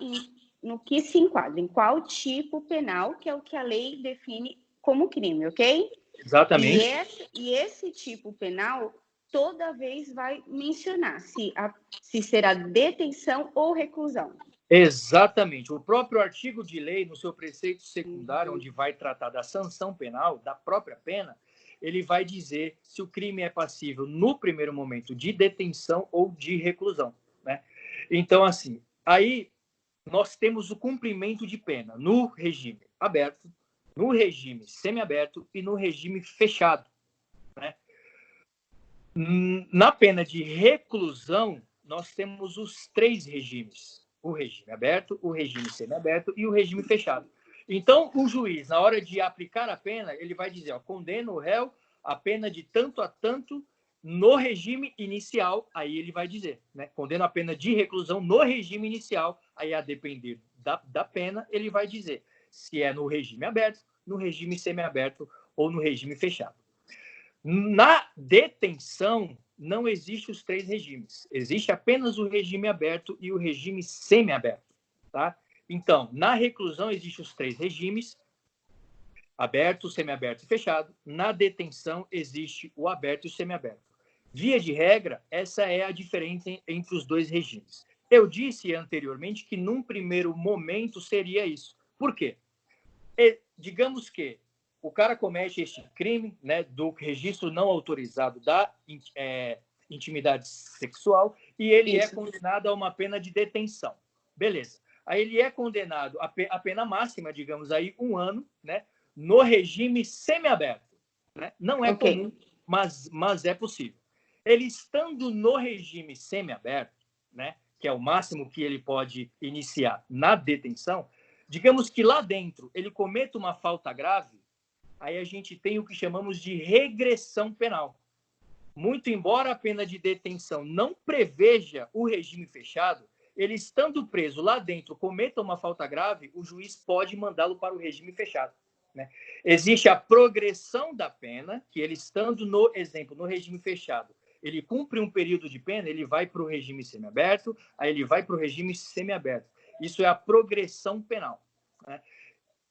no que se enquadra, em qual tipo penal, que é o que a lei define como crime, ok? Exatamente. E esse tipo penal toda vez vai mencionar se será detenção ou reclusão. Exatamente. O próprio artigo de lei, no seu preceito secundário, onde vai tratar da sanção penal, da própria pena, ele vai dizer se o crime é passível, no primeiro momento, de detenção ou de reclusão, né? Então, assim, aí nós temos o cumprimento de pena no regime aberto, no regime semiaberto e no regime fechado, né? Na pena de reclusão, nós temos os 3 regimes: o regime aberto, o regime semiaberto e o regime fechado. Então, o juiz, na hora de aplicar a pena, ele vai dizer, condena o réu a pena de tanto a tanto no regime inicial, aí ele vai dizer, né? Condena a pena de reclusão no regime inicial, aí a depender da pena, ele vai dizer se é no regime aberto, no regime semiaberto ou no regime fechado. Na detenção, não existe os 3 regimes. Existe apenas o regime aberto e o regime semiaberto, tá? Então, na reclusão, existem os 3 regimes: aberto, semiaberto e fechado. Na detenção, existe o aberto e o semiaberto. Via de regra, essa é a diferença entre os 2 regimes. Eu disse anteriormente que, num primeiro momento, seria isso. Por quê? Digamos que o cara comete este crime, né, do registro não autorizado da intimidade sexual e ele é condenado a uma pena de detenção. Beleza. Aí ele é condenado a pena máxima, digamos aí, 1 ano, né, no regime semiaberto. Né? Não é comum, mas é possível. Ele estando no regime semiaberto, né, que é o máximo que ele pode iniciar na detenção, digamos que lá dentro ele cometa uma falta grave, aí a gente tem o que chamamos de regressão penal. Muito embora a pena de detenção não preveja o regime fechado, ele estando preso lá dentro, cometa uma falta grave, o juiz pode mandá-lo para o regime fechado. Né? Existe a progressão da pena, que ele estando, no exemplo, no regime fechado, ele cumpre um período de pena, ele vai para o regime semiaberto, aí ele vai para o regime semiaberto. Isso é a progressão penal. Né?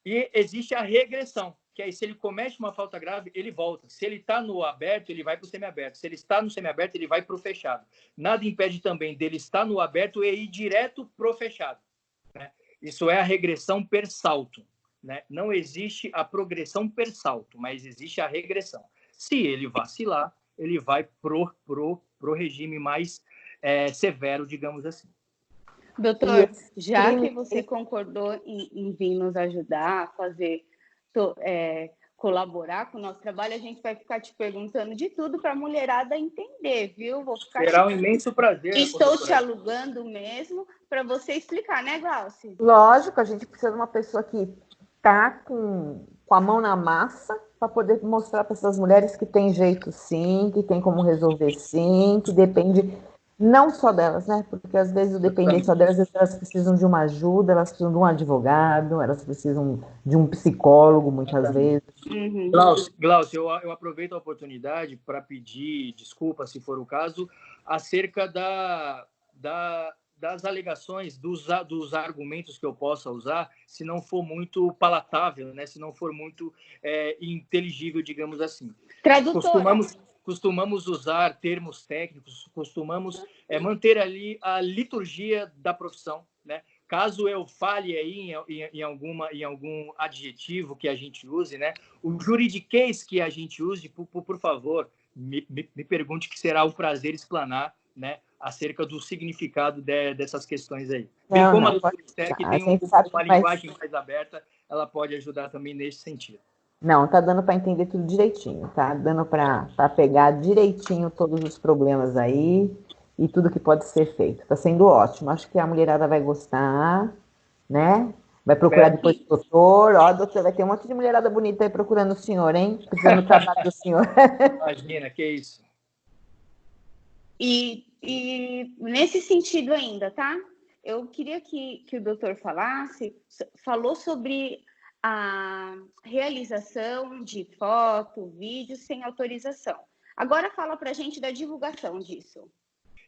E existe a regressão, que aí se ele comete uma falta grave, ele volta. Se ele está no aberto, ele vai para o semiaberto. Se ele está no semiaberto, ele vai para o fechado. Nada impede também dele estar no aberto e ir direto para o fechado. Né? Isso é a regressão per saltum. Né? Não existe a progressão per saltum, mas existe a regressão. Se ele vacilar, ele vai pro regime mais severo, digamos assim. Doutor, já que você concordou em vir nos ajudar a fazer, colaborar com o nosso trabalho, a gente vai ficar te perguntando de tudo para a mulherada entender, viu? Será um imenso prazer. Estou te alugando mesmo para você explicar, né, Glauci? Lógico, a gente precisa de uma pessoa que está com a mão na massa para poder mostrar para essas mulheres que tem jeito sim, que tem como resolver sim, que depende Não só delas, né? Porque às vezes o dependente só delas, às vezes elas precisam de uma ajuda, elas precisam de um advogado, elas precisam de um psicólogo, muitas vezes. Uhum. Glaucio, eu aproveito a oportunidade para pedir desculpa, se for o caso, acerca das alegações, dos argumentos que eu possa usar, se não for muito palatável, né? Se não for muito inteligível, digamos assim. Tradutora. Costumamos usar termos técnicos, costumamos manter ali a liturgia da profissão, né? Caso eu fale aí em algum adjetivo que a gente use, né? O juridiquês que a gente use, por favor, me pergunte, que será um prazer explanar, né, acerca do significado dessas questões aí. Bem como a Não, doutora pode Esther, que deixar. A tem gente sabe que uma vai. linguagem mais aberta, ela pode ajudar também nesse sentido. Não, tá dando para entender tudo direitinho, tá dando para pegar direitinho todos os problemas aí e tudo que pode ser feito. Tá sendo ótimo. Acho que a mulherada vai gostar, né? Vai procurar Espero. depois o doutor. Ó, doutor, vai ter um monte de mulherada bonita aí procurando o senhor, hein? Precisando do trabalho do senhor. Imagina, que isso. E nesse sentido ainda, tá? Eu queria que o doutor falou sobre a realização de foto, vídeo sem autorização. Agora fala para a gente da divulgação disso.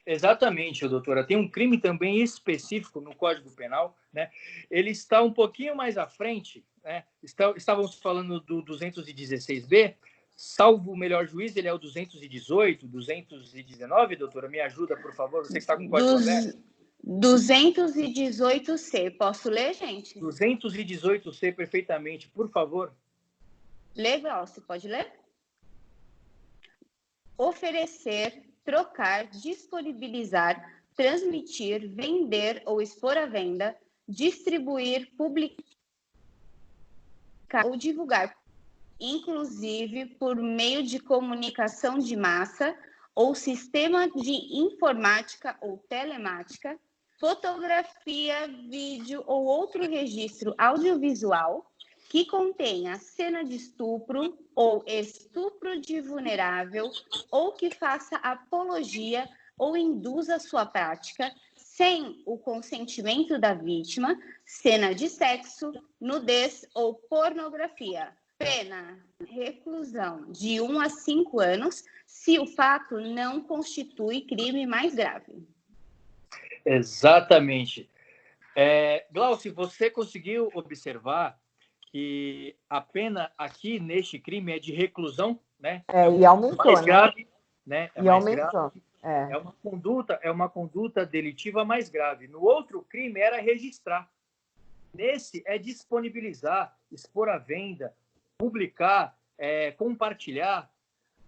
Exatamente, doutora. Tem um crime também específico no Código Penal, né? Ele está um pouquinho mais à frente, né? Estávamos falando do 216B, salvo o melhor juiz, ele é o 218, 219, doutora? Me ajuda, por favor, você que está com o código aberto. 218C. Posso ler, gente? 218C, perfeitamente, por favor. Legal, você pode ler? Oferecer, trocar, disponibilizar, transmitir, vender ou expor à venda, distribuir, publicar ou divulgar, inclusive por meio de comunicação de massa ou sistema de informática ou telemática, fotografia, vídeo ou outro registro audiovisual que contenha cena de estupro ou estupro de vulnerável ou que faça apologia ou induza sua prática sem o consentimento da vítima, cena de sexo, nudez ou pornografia. Pena, reclusão de 1 a 5 anos, se o fato não constitui crime mais grave. Exatamente. Glaucio, você conseguiu observar que a pena aqui neste crime é de reclusão, né? E aumentou, Mais né? grave, né? É E mais grave. aumentou. É uma conduta delitiva mais grave. No outro crime era registrar. Nesse é disponibilizar, expor à venda, publicar, compartilhar.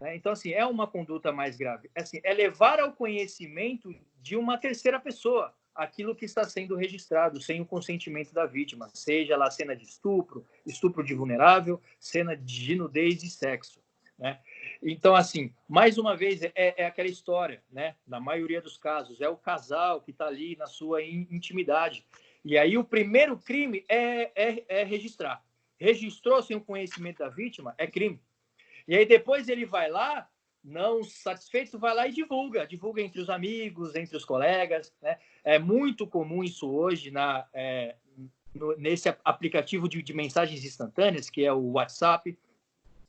Né? Então, assim, é uma conduta mais grave. Assim, é levar ao conhecimento de uma terceira pessoa aquilo que está sendo registrado sem o consentimento da vítima, seja lá cena de estupro, estupro de vulnerável, cena de nudez e sexo. Né? Então, assim, mais uma vez, é aquela história, né? Na maioria dos casos, é o casal que está ali na sua intimidade. E aí o primeiro crime é registrar. Registrou sem o conhecimento da vítima, é crime. E aí depois ele vai lá, não satisfeito, vai lá e divulga entre os amigos, entre os colegas. Né? É muito comum isso hoje nesse aplicativo de mensagens instantâneas, que é o WhatsApp.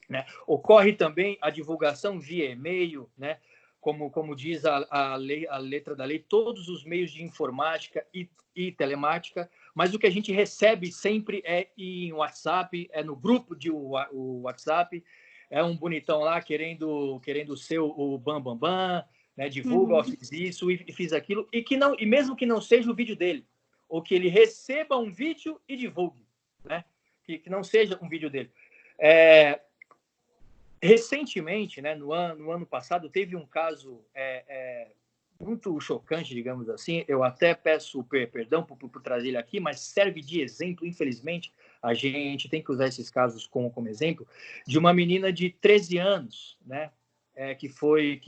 Né? Ocorre também a divulgação via e-mail, né? Como diz a letra da lei, todos os meios de informática e telemática, mas o que a gente recebe sempre é em WhatsApp, é no grupo de o WhatsApp, é um bonitão lá querendo ser o bam, né? Divulga, ó, fiz isso e fiz aquilo, e mesmo que não seja o vídeo dele, ou que ele receba um vídeo e divulgue, né? Que não seja um vídeo dele. Recentemente, né, no ano passado, teve um caso muito chocante, digamos assim. Eu até peço perdão por trazer ele aqui, mas serve de exemplo. Infelizmente, a gente tem que usar esses casos como exemplo, de uma menina de 13 anos, né, que foi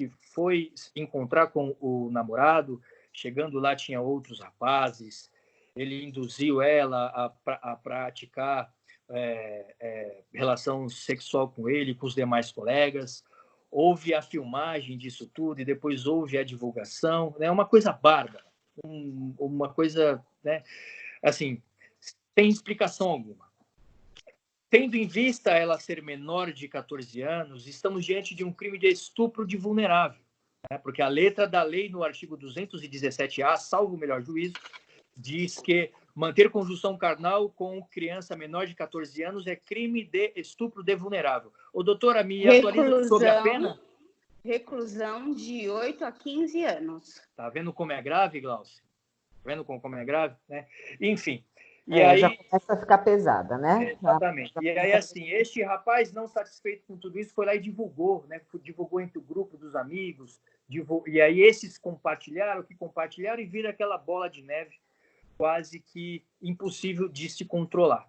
encontrar com o namorado. Chegando lá, tinha outros rapazes. Ele induziu ela a praticar relação sexual com ele, com os demais colegas. houve a filmagem disso tudo e depois houve a divulgação, né? Uma coisa bárbara, uma coisa, né? Assim, sem explicação alguma. Tendo em vista ela ser menor de 14 anos, estamos diante de um crime de estupro de vulnerável, né? Porque a letra da lei no artigo 217-A, salvo o melhor juízo, diz que manter conjunção carnal com criança menor de 14 anos é crime de estupro de vulnerável. Ô, doutora, me atualiza sobre a pena? Reclusão de 8 a 15 anos. Tá vendo como é grave, Glaucio? Tá vendo como é grave? Né? Enfim. E aí já começa a ficar pesada, né? Exatamente. E aí, assim, este rapaz, não satisfeito com tudo isso, foi lá e divulgou, né? Divulgou entre o grupo dos amigos, e aí esses compartilharam e vira aquela bola de neve quase que impossível de se controlar.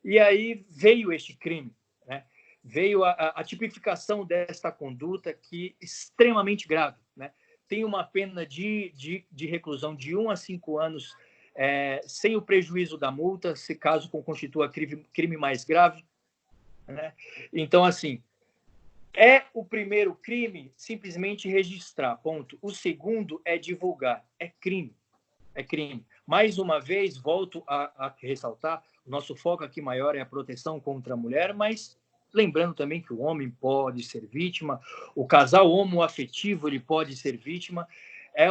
E aí veio este crime, né? Veio a tipificação desta conduta que é extremamente grave, né? Tem uma pena de reclusão de 1 a 5 anos, sem o prejuízo da multa, se caso constitua crime mais grave, né? Então, assim, é o primeiro crime simplesmente registrar, ponto. O segundo é divulgar, é crime. É crime. Mais uma vez, volto a ressaltar, o nosso foco aqui maior é a proteção contra a mulher, mas lembrando também que o homem pode ser vítima, o casal homoafetivo ele pode ser vítima. É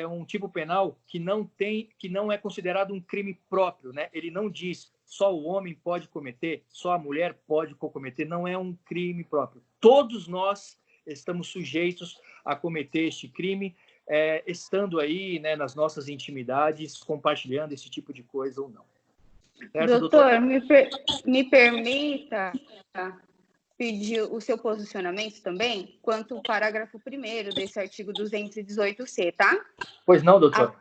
um tipo penal que não é considerado um crime próprio, né? Ele não diz só o homem pode cometer, só a mulher pode cometer, não é um crime próprio. Todos nós estamos sujeitos a cometer este crime, estando aí, né, nas nossas intimidades, compartilhando esse tipo de coisa ou não. Certo, doutor, me permita pedir o seu posicionamento também quanto ao parágrafo 1º desse artigo 218-C, tá? Pois não, doutor.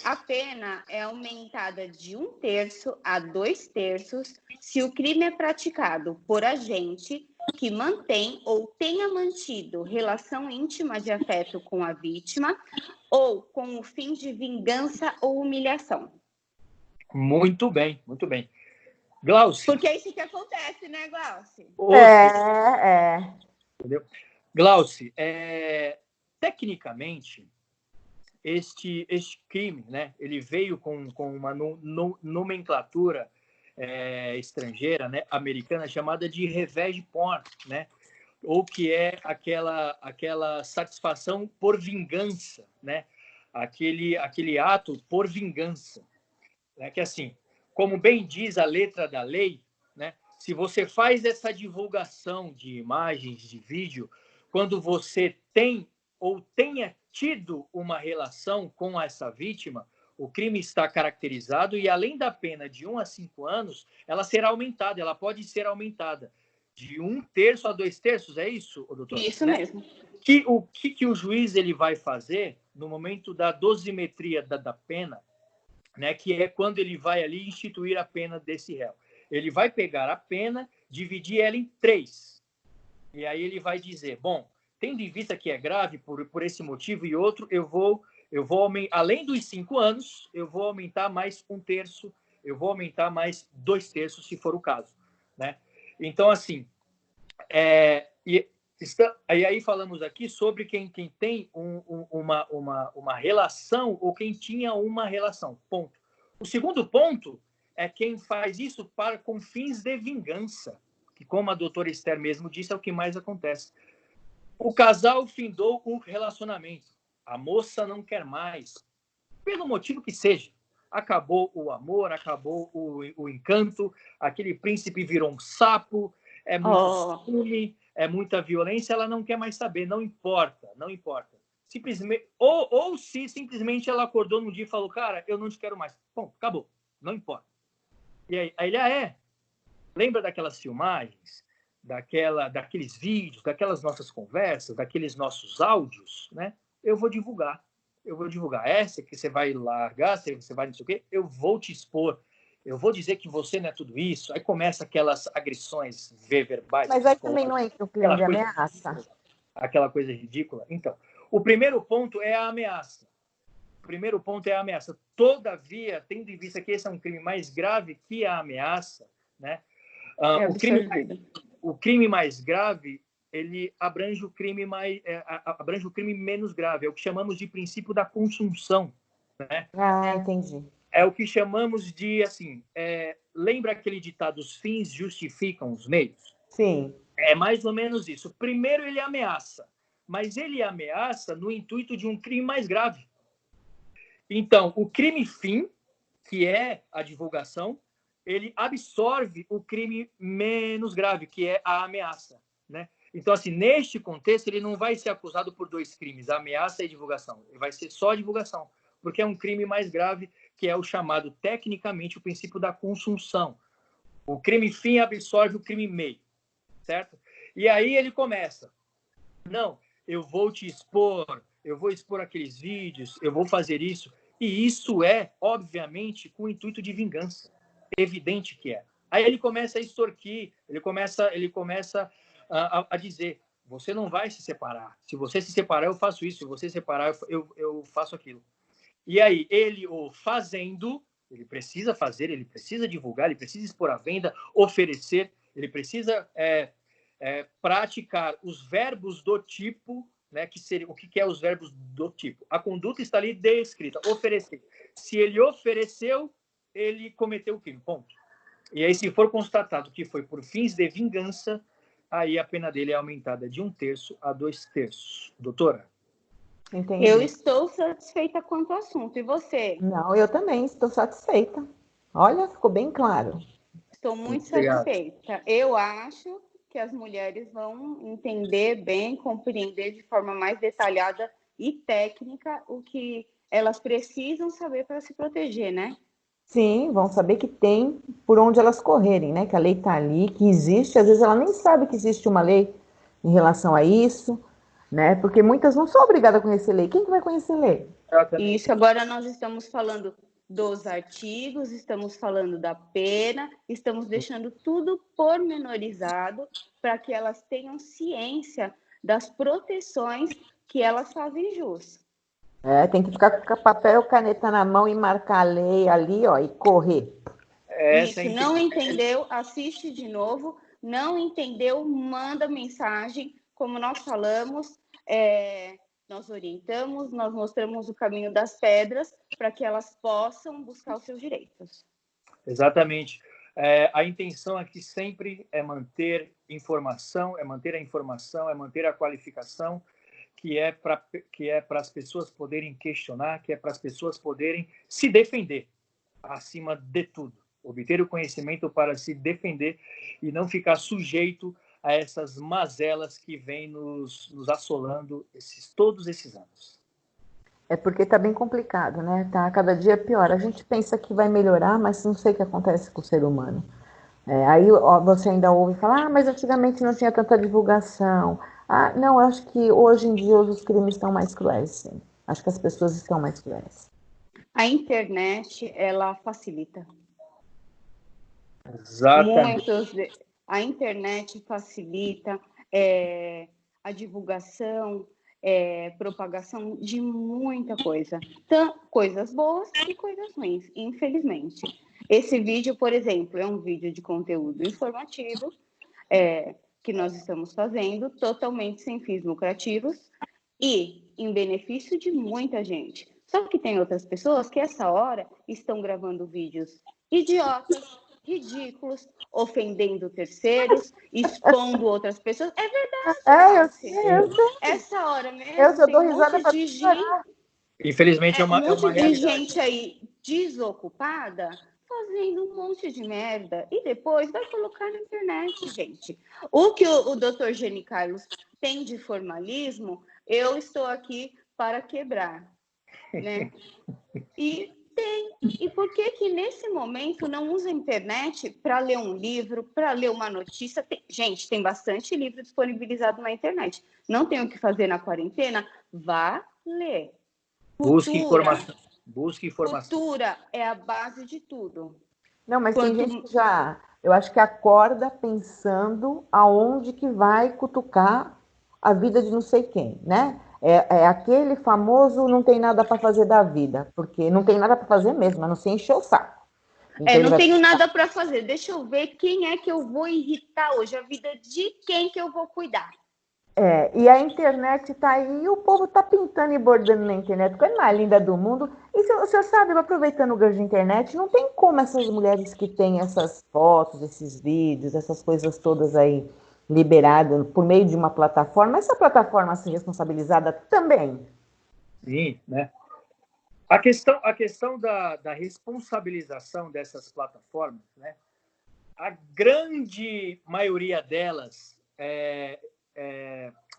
A pena é aumentada de 1/3 a 2/3 se o crime é praticado por agente que mantém ou tenha mantido relação íntima de afeto com a vítima ou com o fim de vingança ou humilhação. Muito bem, muito bem. Glaucio. Porque é isso que acontece, né, Glaucio? Entendeu? Glaucio, tecnicamente, este crime, né, ele veio com uma nomenclatura estrangeira, né, americana, chamada de revenge porn, né? Ou que é aquela satisfação por vingança, né? Aquele ato por vingança, né? Que assim, como bem diz a letra da lei, né? Se você faz essa divulgação de imagens, de vídeo, quando você tem ou tenha tido uma relação com essa vítima, o crime está caracterizado e, além da pena de 1 a 5 anos, ela será aumentada, ela pode ser aumentada de 1/3 a 2/3, é isso, doutor? Isso, né? Mesmo. O que o juiz ele vai fazer no momento da dosimetria da pena, né, que é quando ele vai ali instituir a pena desse réu. Ele vai pegar a pena, dividir ela em 3. E aí ele vai dizer, bom, tendo em vista que é grave por esse motivo e outro, eu vou além dos 5 anos, eu vou aumentar mais 1/3, eu vou aumentar mais 2/3, se for o caso, né? Então, assim, aí falamos aqui sobre quem tem uma relação ou quem tinha uma relação, ponto. O segundo ponto é quem faz isso com fins de vingança, que, como a doutora Esther mesmo disse, é o que mais acontece. O casal findou o relacionamento, a moça não quer mais, pelo motivo que seja. Acabou o amor, acabou o encanto, aquele príncipe virou um sapo, é muito ciúme, é muita violência, ela não quer mais saber, não importa. Simplesmente, ou se simplesmente ela acordou num dia e falou, cara, eu não te quero mais. Bom, acabou, não importa. E aí ele lembra daquelas filmagens, daqueles vídeos, daquelas nossas conversas, daqueles nossos áudios, né? Eu vou divulgar. Essa que você vai largar, você vai não sei o quê, eu vou te expor. Eu vou dizer que você não é tudo isso. Aí começa aquelas agressões verbais. Mas aí também não entra o crime de ameaça. Aquela coisa ridícula. Então, o primeiro ponto é a ameaça. Todavia, tendo em vista que esse é um crime mais grave que a ameaça, né? O crime mais grave ele abrange o crime abrange o crime menos grave, é o que chamamos de princípio da consunção, né? Ah, entendi. É o que chamamos de, assim, lembra aquele ditado, os fins justificam os meios? Sim. É mais ou menos isso. Primeiro ele ameaça, mas ele ameaça no intuito de um crime mais grave. Então, o crime fim, que é a divulgação, ele absorve o crime menos grave, que é a ameaça, né? Então, assim, neste contexto, ele não vai ser acusado por 2 crimes, ameaça e divulgação. Ele vai ser só divulgação, porque é um crime mais grave, que é o chamado, tecnicamente, o princípio da consunção. O crime fim absorve o crime meio, certo? E aí ele começa, não, eu vou te expor, eu vou expor aqueles vídeos, eu vou fazer isso. E isso é, obviamente, com o intuito de vingança. Evidente que é. Aí ele começa a extorquir, ele começa a dizer, você não vai se separar. Se você se separar, eu faço isso. Se você se separar, eu faço aquilo. E aí, ele o fazendo, ele precisa fazer, ele precisa divulgar, ele precisa expor à venda, oferecer, ele precisa praticar os verbos do tipo, né, que seria, o que é os verbos do tipo? A conduta está ali descrita, oferecer. Se ele ofereceu, ele cometeu o crime, ponto. E aí, se for constatado que foi por fins de vingança, aí a pena dele é aumentada de 1/3 a 2/3. Doutora? Entendi. Eu estou satisfeita quanto ao assunto. E você? Não, eu também estou satisfeita. Olha, ficou bem claro. Estou muito Obrigado. satisfeita. Eu acho que as mulheres vão entender bem, compreender de forma mais detalhada e técnica o que elas precisam saber para se proteger, né? Sim, vão saber que tem por onde elas correrem, né? Que a lei está ali, que existe. Às vezes ela nem sabe que existe uma lei em relação a isso, né? Porque muitas não são obrigadas a conhecer lei. Quem que vai conhecer lei? E isso agora nós estamos falando dos artigos, estamos falando da pena, estamos deixando tudo pormenorizado para que elas tenham ciência das proteções que elas fazem jus. Tem que ficar com papel, caneta na mão e marcar a lei ali, ó, e correr. Isso, não entendeu? Assiste de novo. Não entendeu? Manda mensagem. Como nós falamos, nós orientamos, nós mostramos o caminho das pedras para que elas possam buscar os seus direitos. Exatamente. A intenção aqui sempre é manter informação, é manter a informação, é manter a qualificação, que é para as pessoas poderem questionar, que é para as pessoas poderem se defender, acima de tudo. Obter o conhecimento para se defender e não ficar sujeito a essas mazelas que vêm nos assolando todos esses anos. É porque está bem complicado, né? Tá cada dia pior. A gente pensa que vai melhorar, mas não sei o que acontece com o ser humano. Aí você ainda ouve falar, mas antigamente não tinha tanta divulgação. Não, eu acho que hoje em dia os crimes estão mais cruéis, sim. Acho que as pessoas estão mais cruéis. A internet, ela facilita. Exatamente. A internet facilita a divulgação, propagação de muita coisa. Coisas boas e coisas ruins, infelizmente. Esse vídeo, por exemplo, é um vídeo de conteúdo informativo que nós estamos fazendo, totalmente sem fins lucrativos e em benefício de muita gente. Só que tem outras pessoas que, essa hora, estão gravando vídeos idiotas, ridículos, ofendendo terceiros, expondo outras pessoas. É verdade. Eu sei. Essa hora mesmo, eu dou tem risada monte de gente, infelizmente é uma realidade. Gente aí desocupada fazendo um monte de merda e depois vai colocar na internet, gente. O que o Dr. Geni Carlos tem de formalismo, eu estou aqui para quebrar, né? E por que nesse momento não usa a internet para ler um livro, para ler uma notícia? Gente, tem bastante livro disponibilizado na internet. Não tem o que fazer na quarentena? Vá ler. Busque informação. Cultura é a base de tudo. Não, mas tem gente que eu acho que acorda pensando aonde que vai cutucar a vida de não sei quem, né? É aquele famoso não tem nada para fazer da vida, porque não tem nada para fazer mesmo, a não ser encher o saco. Então, não tenho nada para fazer, deixa eu ver quem é que eu vou irritar hoje, a vida de quem que eu vou cuidar. E a internet está aí, e o povo está pintando e bordando na internet, coisa mais linda do mundo. E o senhor sabe, aproveitando o gancho de internet, não tem como essas mulheres que têm essas fotos, esses vídeos, essas coisas todas aí liberadas por meio de uma plataforma, essa plataforma assim responsabilizada também. Sim, né? A questão da responsabilização dessas plataformas, né? A grande maioria delas é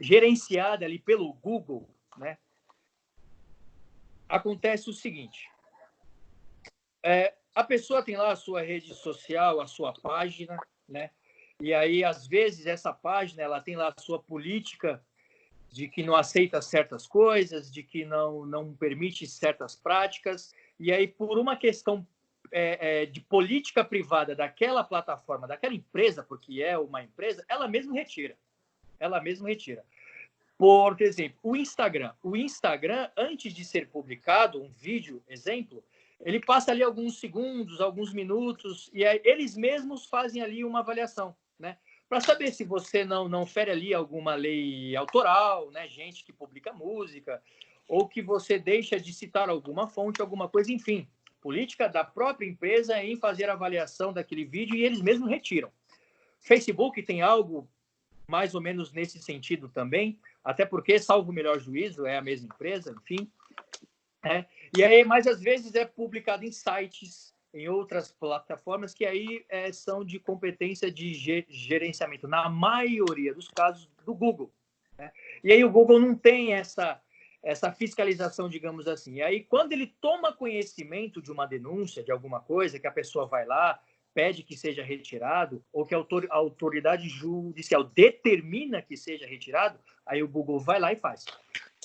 gerenciada ali pelo Google, né? Acontece o seguinte: a pessoa tem lá a sua rede social, a sua página, né? E aí, às vezes, essa página ela tem lá a sua política de que não aceita certas coisas, de que não permite certas práticas, e aí, por uma questão de política privada daquela plataforma, daquela empresa, porque é uma empresa, ela mesma retira. Ela mesma retira. Por exemplo, o Instagram. O Instagram, antes de ser publicado um vídeo, exemplo, ele passa ali alguns segundos, alguns minutos, e aí eles mesmos fazem ali uma avaliação, né? Para saber se você não fere ali alguma lei autoral, né? Gente que publica música, ou que você deixa de citar alguma fonte, alguma coisa, enfim. Política da própria empresa em fazer a avaliação daquele vídeo e eles mesmos retiram. Facebook tem algo mais ou menos nesse sentido também, até porque, salvo o melhor juízo, é a mesma empresa, enfim. E aí, mas às vezes é publicado em sites, em outras plataformas, que aí são de competência de gerenciamento, na maioria dos casos, do Google. Né? E aí o Google não tem essa fiscalização, digamos assim. E aí, quando ele toma conhecimento de uma denúncia, de alguma coisa, que a pessoa vai lá, pede que seja retirado, ou que a autoridade judicial determina que seja retirado, aí o Google vai lá e faz.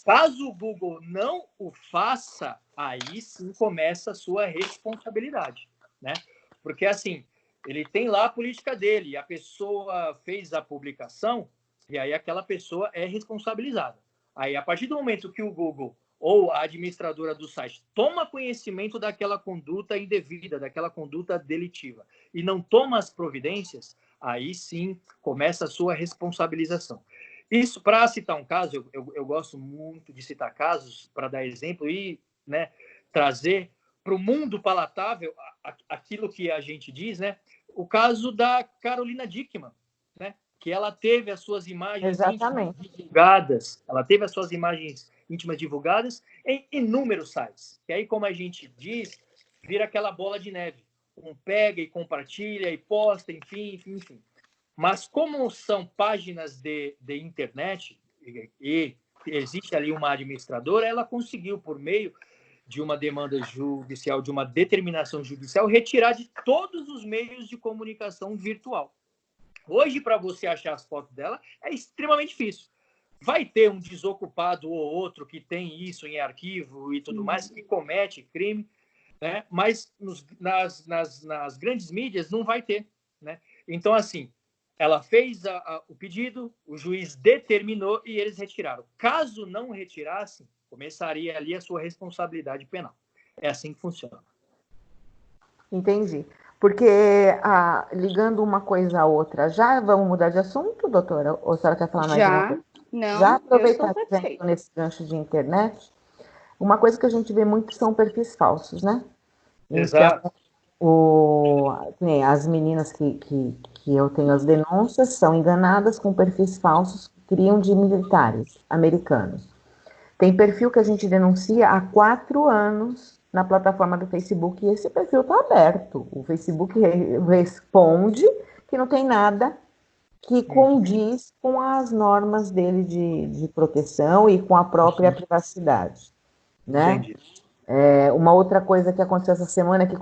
Caso o Google não o faça, aí sim começa a sua responsabilidade, né? Porque, assim, ele tem lá a política dele, a pessoa fez a publicação, e aí aquela pessoa é responsabilizada. Aí, a partir do momento que o Google ou a administradora do site toma conhecimento daquela conduta indevida, daquela conduta delitiva, e não toma as providências, aí sim começa a sua responsabilização. Isso, para citar um caso, eu gosto muito de citar casos para dar exemplo e, né, trazer para o mundo palatável aquilo que a gente diz, né? O caso da Carolina Dickmann, né? Que ela teve as suas imagens íntimas divulgadas, em inúmeros sites. E aí, como a gente diz, vira aquela bola de neve. Um pega e compartilha e posta, enfim. Mas como são páginas de internet e existe ali uma administradora, ela conseguiu, por meio de uma demanda judicial, de uma determinação judicial, retirar de todos os meios de comunicação virtual. Hoje, para você achar as fotos dela, é extremamente difícil. Vai ter um desocupado ou outro que tem isso em arquivo e tudo mais, que comete crime, né? Mas nas grandes mídias não vai ter, né? Então, assim, ela fez o pedido, o juiz determinou e eles retiraram. Caso não retirassem, começaria ali a sua responsabilidade penal. É assim que funciona. Entendi. Porque, ligando uma coisa à outra, já vamos mudar de assunto, doutora? Ou a senhora quer falar mais uma coisa? Não, já aproveitar eu estou satisfeita. nesse gancho de internet, uma coisa que a gente vê muito são perfis falsos, né? Exato. Então, as meninas que eu tenho as denúncias são enganadas com perfis falsos que criam de militares americanos. Tem perfil que a gente denuncia há 4 anos na plataforma do Facebook e esse perfil está aberto. O Facebook responde que não tem nada que condiz com as normas dele de proteção e com a própria privacidade, né? Entendi. Uma outra coisa que aconteceu essa semana é que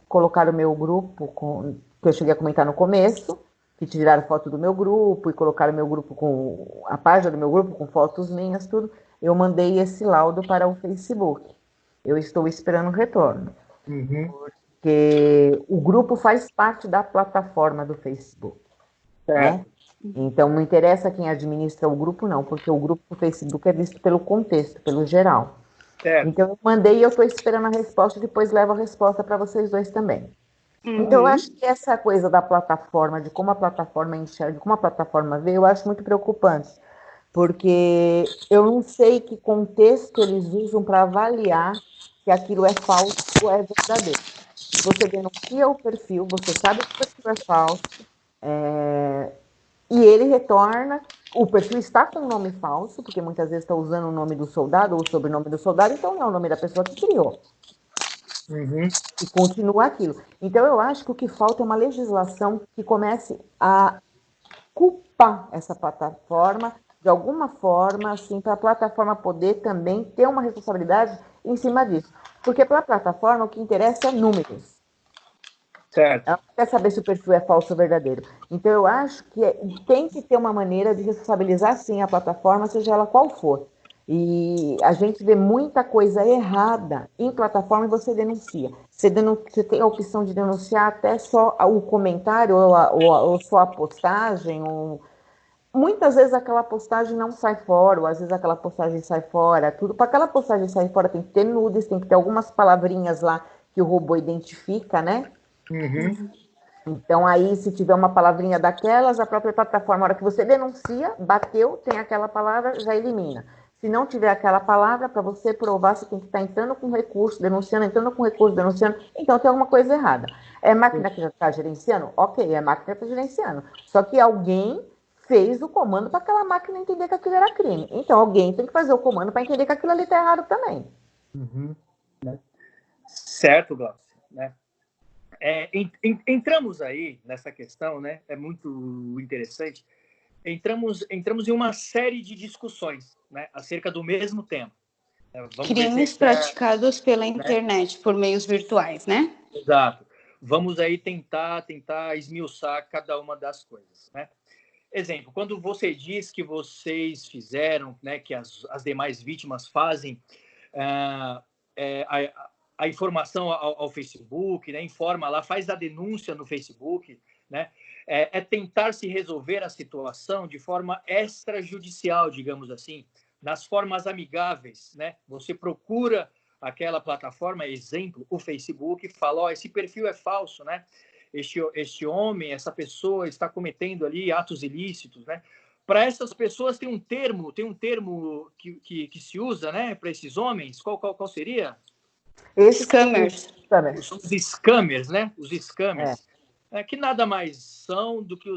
colocaram o meu grupo, que eu cheguei a comentar no começo, que tiraram foto do meu grupo e colocaram meu grupo com a página do meu grupo com fotos minhas, tudo. Eu mandei esse laudo para o Facebook. Eu estou esperando o retorno. Porque o grupo faz parte da plataforma do Facebook. Né? Então, não interessa quem administra o grupo, não, porque o grupo do Facebook é visto pelo contexto, pelo geral. Então, eu mandei e eu estou esperando a resposta, depois levo a resposta para vocês dois também. Então, eu acho que essa coisa da plataforma, de como a plataforma enxerga, como a plataforma vê, eu acho muito preocupante. porque eu não sei que contexto eles usam para avaliar que aquilo é falso ou é verdadeiro. Você denuncia o perfil, você sabe que o perfil é falso, e ele retorna. O perfil está com um nome falso, porque muitas vezes está usando o nome do soldado ou o sobrenome do soldado, então não é o nome da pessoa que criou. Uhum. E continua aquilo. Então, eu acho que o que falta é uma legislação que comece a culpar essa plataforma de alguma forma, assim, para a plataforma poder também ter uma responsabilidade em cima disso. Porque para a plataforma o que interessa é números. Certo. Ela não quer saber se o perfil é falso ou verdadeiro. Então, eu acho que tem que ter uma maneira de responsabilizar, sim, a plataforma, seja ela qual for. E a gente vê muita coisa errada em plataforma e você denuncia. Você tem a opção de denunciar até só o comentário ou só a postagem. Muitas vezes aquela postagem não sai fora, ou às vezes aquela postagem sai fora. Tudo para aquela postagem sair fora tem que ter nudes, tem que ter algumas palavrinhas lá que o robô identifica, né? Uhum. Então, aí, se tiver uma palavrinha daquelas, a própria plataforma, na hora que você denuncia, bateu, tem aquela palavra, já elimina. Se não tiver aquela palavra, para você provar, você tem que estar entrando com recurso, denunciando, entrando com recurso, denunciando. Então, tem alguma coisa errada. É máquina que já está gerenciando? Ok, é máquina que está gerenciando. Só que alguém fez o comando para aquela máquina entender que aquilo era crime. Então, alguém tem que fazer o comando para entender que aquilo ali está errado também. Uhum. Né? Certo, Glaucio. Né? Entramos aí nessa questão, né? É muito interessante. Entramos em uma série de discussões, né? Acerca do mesmo tema. Vamos ver Crimes se praticados pela né? internet, por meios virtuais, né? Exato. Vamos aí tentar esmiuçar cada uma das coisas, né? Exemplo, quando você diz que vocês fizeram, né, que as demais vítimas fazem a informação ao Facebook, né, informa lá, faz a denúncia no Facebook, né, é tentar se resolver a situação de forma extrajudicial, digamos assim, nas formas amigáveis, né? Você procura aquela plataforma, exemplo, o Facebook, fala, ó, esse perfil é falso, né? Este homem, essa pessoa está cometendo ali atos ilícitos, né? Para essas pessoas tem um termo que se usa, né? Para esses homens, qual seria? Esses que Scammers. Os scammers, né? Os É. scammers, que nada mais são do que,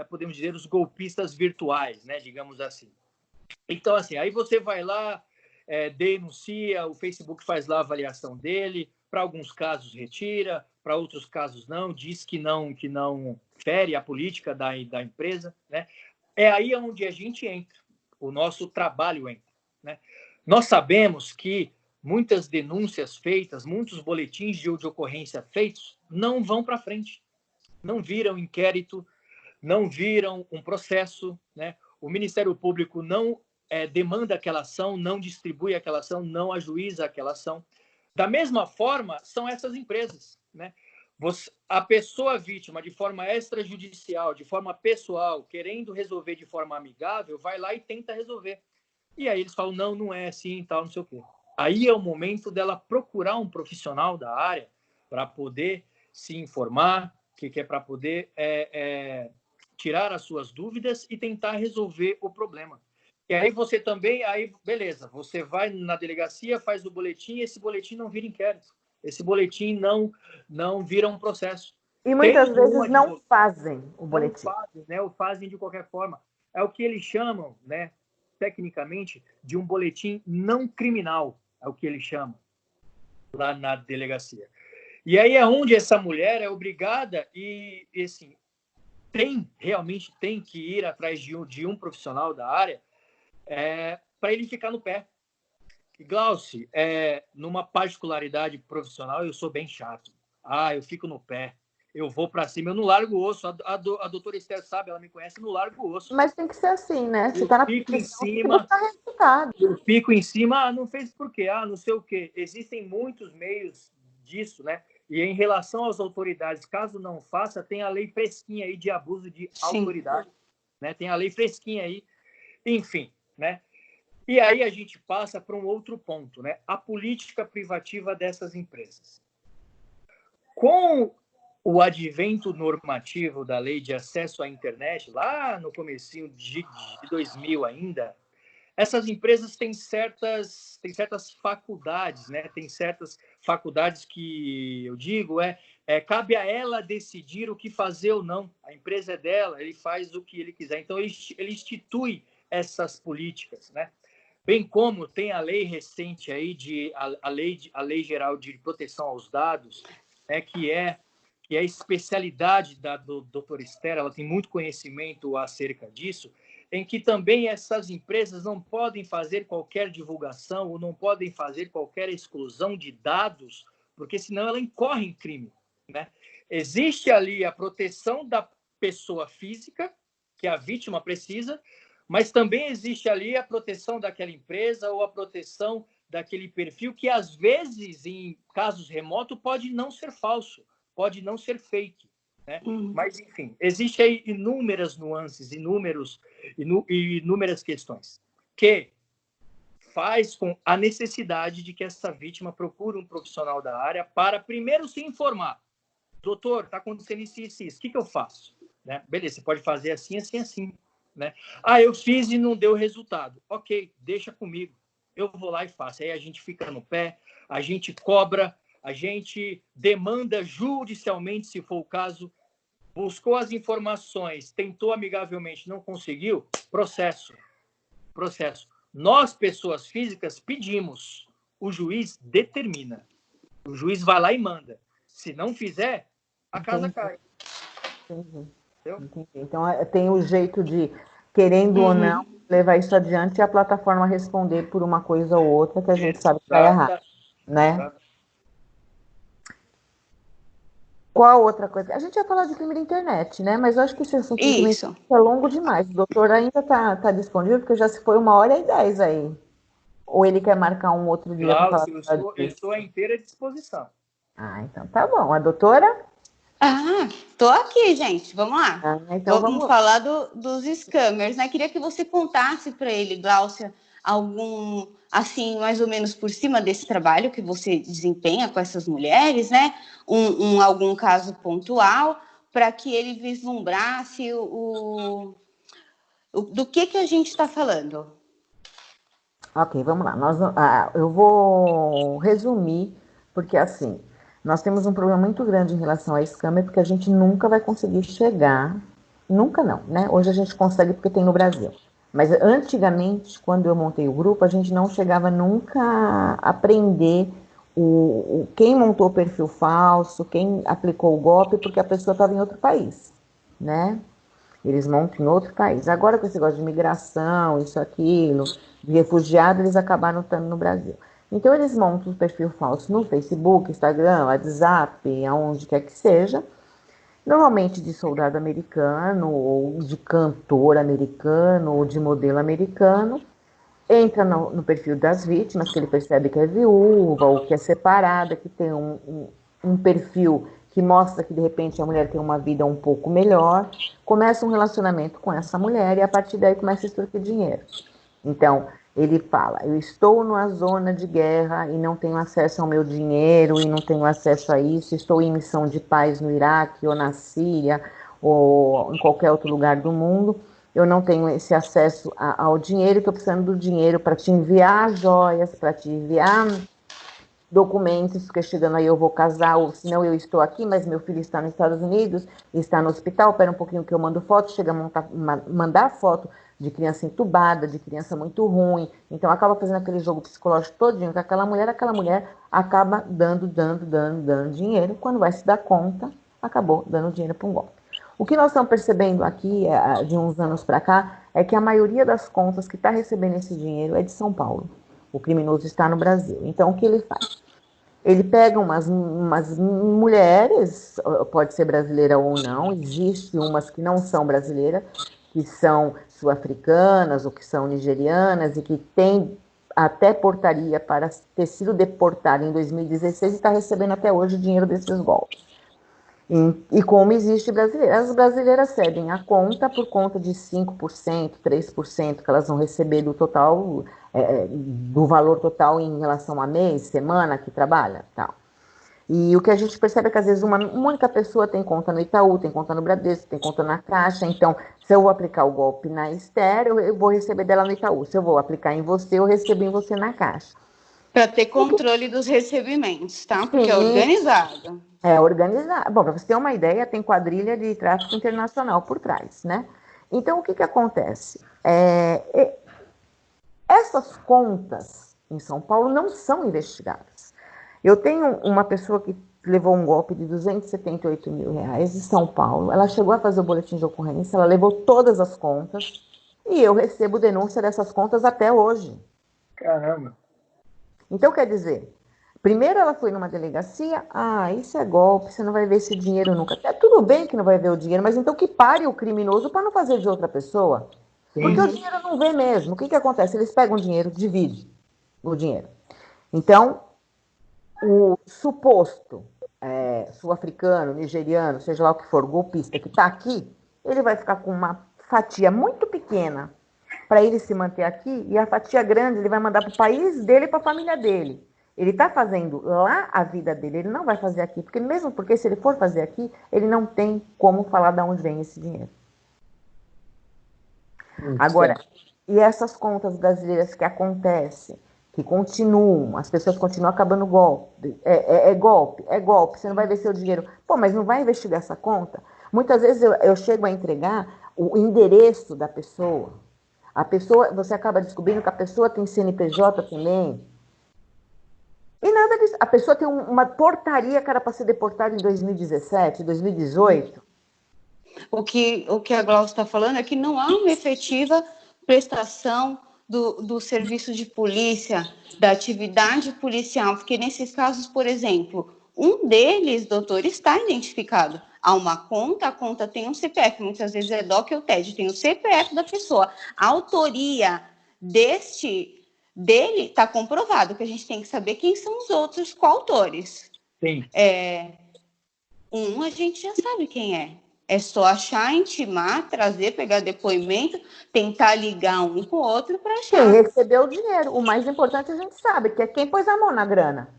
podemos dizer, os golpistas virtuais, né? Digamos assim. Então, assim, aí você vai lá, denuncia, o Facebook faz lá a avaliação dele, para alguns casos retira, para outros casos não, diz que não fere a política da empresa, né? É aí onde a gente entra, o nosso trabalho entra, né? Nós sabemos que muitas denúncias feitas, muitos boletins de ocorrência feitos, não vão para frente, não viram inquérito, não viram um processo, né? O Ministério Público não demanda aquela ação, não distribui aquela ação, não ajuiza aquela ação. Da mesma forma, são essas empresas, né? A pessoa vítima, de forma extrajudicial, de forma pessoal, querendo resolver de forma amigável, vai lá e tenta resolver. E aí eles falam, não é assim, tal, não sei o quê. Aí é o momento dela procurar um profissional da área para poder se informar, que é para poder tirar as suas dúvidas e tentar resolver o problema. E aí você também, aí beleza, você vai na delegacia, faz o boletim, esse boletim não vira inquérito, esse boletim não vira um processo. E muitas vezes não advogado, fazem o não boletim. fazem, né? Ou fazem de qualquer forma. É o que eles chamam, né? Tecnicamente, de um boletim não criminal, é o que eles chamam lá na delegacia. E aí é onde essa mulher é obrigada e assim, realmente tem que ir atrás de um profissional da área para ele ficar no pé. E, Glauci, numa particularidade profissional, eu sou bem chato. Eu fico no pé. Eu vou para cima, eu não largo o osso. A doutora Esther sabe, ela me conhece, eu não largo o osso. Mas tem que ser assim, né? Se Eu tá na fico em profissão, tem que cima, buscar resultado. eu fico em cima, não fez por quê? Não sei o quê. Existem muitos meios disso, né? E em relação às autoridades, caso não faça, tem a lei fresquinha aí de abuso de autoridade, né? Tem a lei fresquinha aí, enfim, né? E aí a gente passa para um outro ponto, né? A política privativa dessas empresas. Com o advento normativo da lei de acesso à internet, lá no comecinho de 2000 ainda, Essas empresas têm certas faculdades, né? Tem certas faculdades que eu digo cabe a ela decidir o que fazer ou não. A empresa é dela, ele faz o que ele quiser. Então ele institui essas políticas, né? Bem como tem a lei recente aí a lei geral de proteção aos dados, né? Que é a especialidade do doutora Esther, ela tem muito conhecimento acerca disso, em que também essas empresas não podem fazer qualquer divulgação ou não podem fazer qualquer exclusão de dados, porque senão ela incorre em crime, né? Existe ali a proteção da pessoa física, que a vítima precisa, mas também existe ali a proteção daquela empresa ou a proteção daquele perfil que, às vezes, em casos remotos, pode não ser falso, pode não ser fake, né? Mas, enfim, existem aí inúmeras nuances, inúmeras questões que faz com a necessidade de que essa vítima procure um profissional da área para primeiro se informar. Doutor, está acontecendo isso e isso. O que eu faço? Né? Beleza, você pode fazer assim, assim, assim. Né? Eu fiz e não deu resultado. Ok, deixa comigo. Eu vou lá e faço. Aí a gente fica no pé, a gente cobra, a gente demanda judicialmente, se for o caso, buscou as informações, tentou amigavelmente, não conseguiu, processo. Nós, pessoas físicas, pedimos. O juiz determina. O juiz vai lá e manda. Se não fizer, a casa cai. Entendi. Então, tem o jeito de, querendo ou não, levar isso adiante e a plataforma responder por uma coisa ou outra que a gente sabe que está errado, né? Qual outra coisa? A gente ia falar de crime da internet, né? Mas eu acho que esse assunto de crime é longo demais. O doutor ainda está disponível, porque já se foi 1h10 aí. Ou ele quer marcar um outro dia para falar eu estou à inteira disposição. Então tá bom. A doutora? Tô aqui, gente. Vamos lá. Então vamos falar dos scammers, né? Queria que você contasse para ele, Gláucia, algum, assim, mais ou menos por cima desse trabalho que você desempenha com essas mulheres, né? Algum caso pontual, para que ele vislumbrasse do que a gente está falando. Ok, vamos lá. Eu vou resumir, porque assim, nós temos um problema muito grande em relação a scammer, porque a gente nunca vai conseguir chegar, nunca não, né? Hoje a gente consegue porque tem no Brasil. Mas antigamente, quando eu montei o grupo, a gente não chegava nunca a aprender quem montou o perfil falso, quem aplicou o golpe, porque a pessoa estava em outro país, né? Eles montam em outro país. Agora, com esse negócio de imigração, isso, aquilo, de refugiado, eles acabaram estando no Brasil. Então, eles montam o perfil falso no Facebook, Instagram, WhatsApp, aonde quer que seja, normalmente de soldado americano, ou de cantor americano, ou de modelo americano, entra no perfil das vítimas, que ele percebe que é viúva, ou que é separada, que tem um perfil que mostra que, de repente, a mulher tem uma vida um pouco melhor, começa um relacionamento com essa mulher e, a partir daí, começa a extorquir dinheiro. Então, ele fala, eu estou numa zona de guerra e não tenho acesso ao meu dinheiro e não tenho acesso a isso, estou em missão de paz no Iraque ou na Síria ou em qualquer outro lugar do mundo, eu não tenho esse acesso ao dinheiro, estou precisando do dinheiro para te enviar joias, para te enviar documentos, porque chegando aí eu vou casar, ou senão eu estou aqui, mas meu filho está nos Estados Unidos, está no hospital, espera um pouquinho que eu mando foto, chega a mandar foto de criança entubada, de criança muito ruim, então acaba fazendo aquele jogo psicológico todinho com aquela mulher acaba dando dinheiro, quando vai se dar conta, acabou dando dinheiro para um golpe. O que nós estamos percebendo aqui, de uns anos para cá, é que a maioria das contas que está recebendo esse dinheiro é de São Paulo. O criminoso está no Brasil. Então, o que ele faz? Ele pega umas mulheres, pode ser brasileira ou não, existem umas que não são brasileiras, que são sul-africanas ou que são nigerianas e que têm até portaria para ter sido deportada em 2016 e está recebendo até hoje o dinheiro desses golpes. E como existe brasileira, as brasileiras cedem a conta por conta de 5%, 3% que elas vão receber do total, do valor total em relação a mês, semana que trabalha, tal. E o que a gente percebe é que às vezes uma única pessoa tem conta no Itaú, tem conta no Bradesco, tem conta na Caixa. Então, se eu vou aplicar o golpe na Esther, eu vou receber dela no Itaú. Se eu vou aplicar em você, eu recebo em você na Caixa. Para ter controle dos recebimentos, tá? Porque é Sim, organizado. é organizado. Bom, para você ter uma ideia, tem quadrilha de tráfico internacional por trás, né? Então, o que que acontece? Essas contas em São Paulo não são investigadas. Eu tenho uma pessoa que levou um golpe de R$278 mil em São Paulo. Ela chegou a fazer o boletim de ocorrência, ela levou todas as contas e eu recebo denúncia dessas contas até hoje. Caramba. Então, quer dizer, primeiro ela foi numa delegacia, isso é golpe, você não vai ver esse dinheiro nunca. É tudo bem que não vai ver o dinheiro, mas então que pare o criminoso para não fazer de outra pessoa. Porque o dinheiro não vê mesmo. O que que acontece? Eles pegam o dinheiro, dividem o dinheiro. Então, o suposto sul-africano, nigeriano, seja lá o que for, golpista que está aqui, ele vai ficar com uma fatia muito pequena para ele se manter aqui, e a fatia grande ele vai mandar para o país dele e para a família dele. Ele está fazendo lá a vida dele, ele não vai fazer aqui, porque se ele for fazer aqui, ele não tem como falar de onde vem esse dinheiro. Agora, e essas contas brasileiras que acontecem, que continuam, as pessoas continuam acabando golpe, golpe, você não vai ver seu dinheiro. Pô, mas não vai investigar essa conta? Muitas vezes eu chego a entregar o endereço da pessoa. A pessoa, você acaba descobrindo que a pessoa tem CNPJ também. E nada disso. A pessoa tem uma portaria que era para ser deportada em 2017, 2018. O que a Glaucia está falando é que não há uma efetiva prestação do serviço de polícia, da atividade policial, porque nesses casos, por exemplo, um deles, doutor, está identificado. Há uma conta, a conta tem um CPF, muitas vezes é DOC ou TED, tem o CPF da pessoa. A autoria dele está comprovado, que a gente tem que saber quem são os outros coautores. Sim. A gente já sabe quem é. É só achar, intimar, trazer, pegar depoimento, tentar ligar um com o outro para achar. Quem recebeu o dinheiro. O mais importante a gente sabe, que é quem pôs a mão na grana.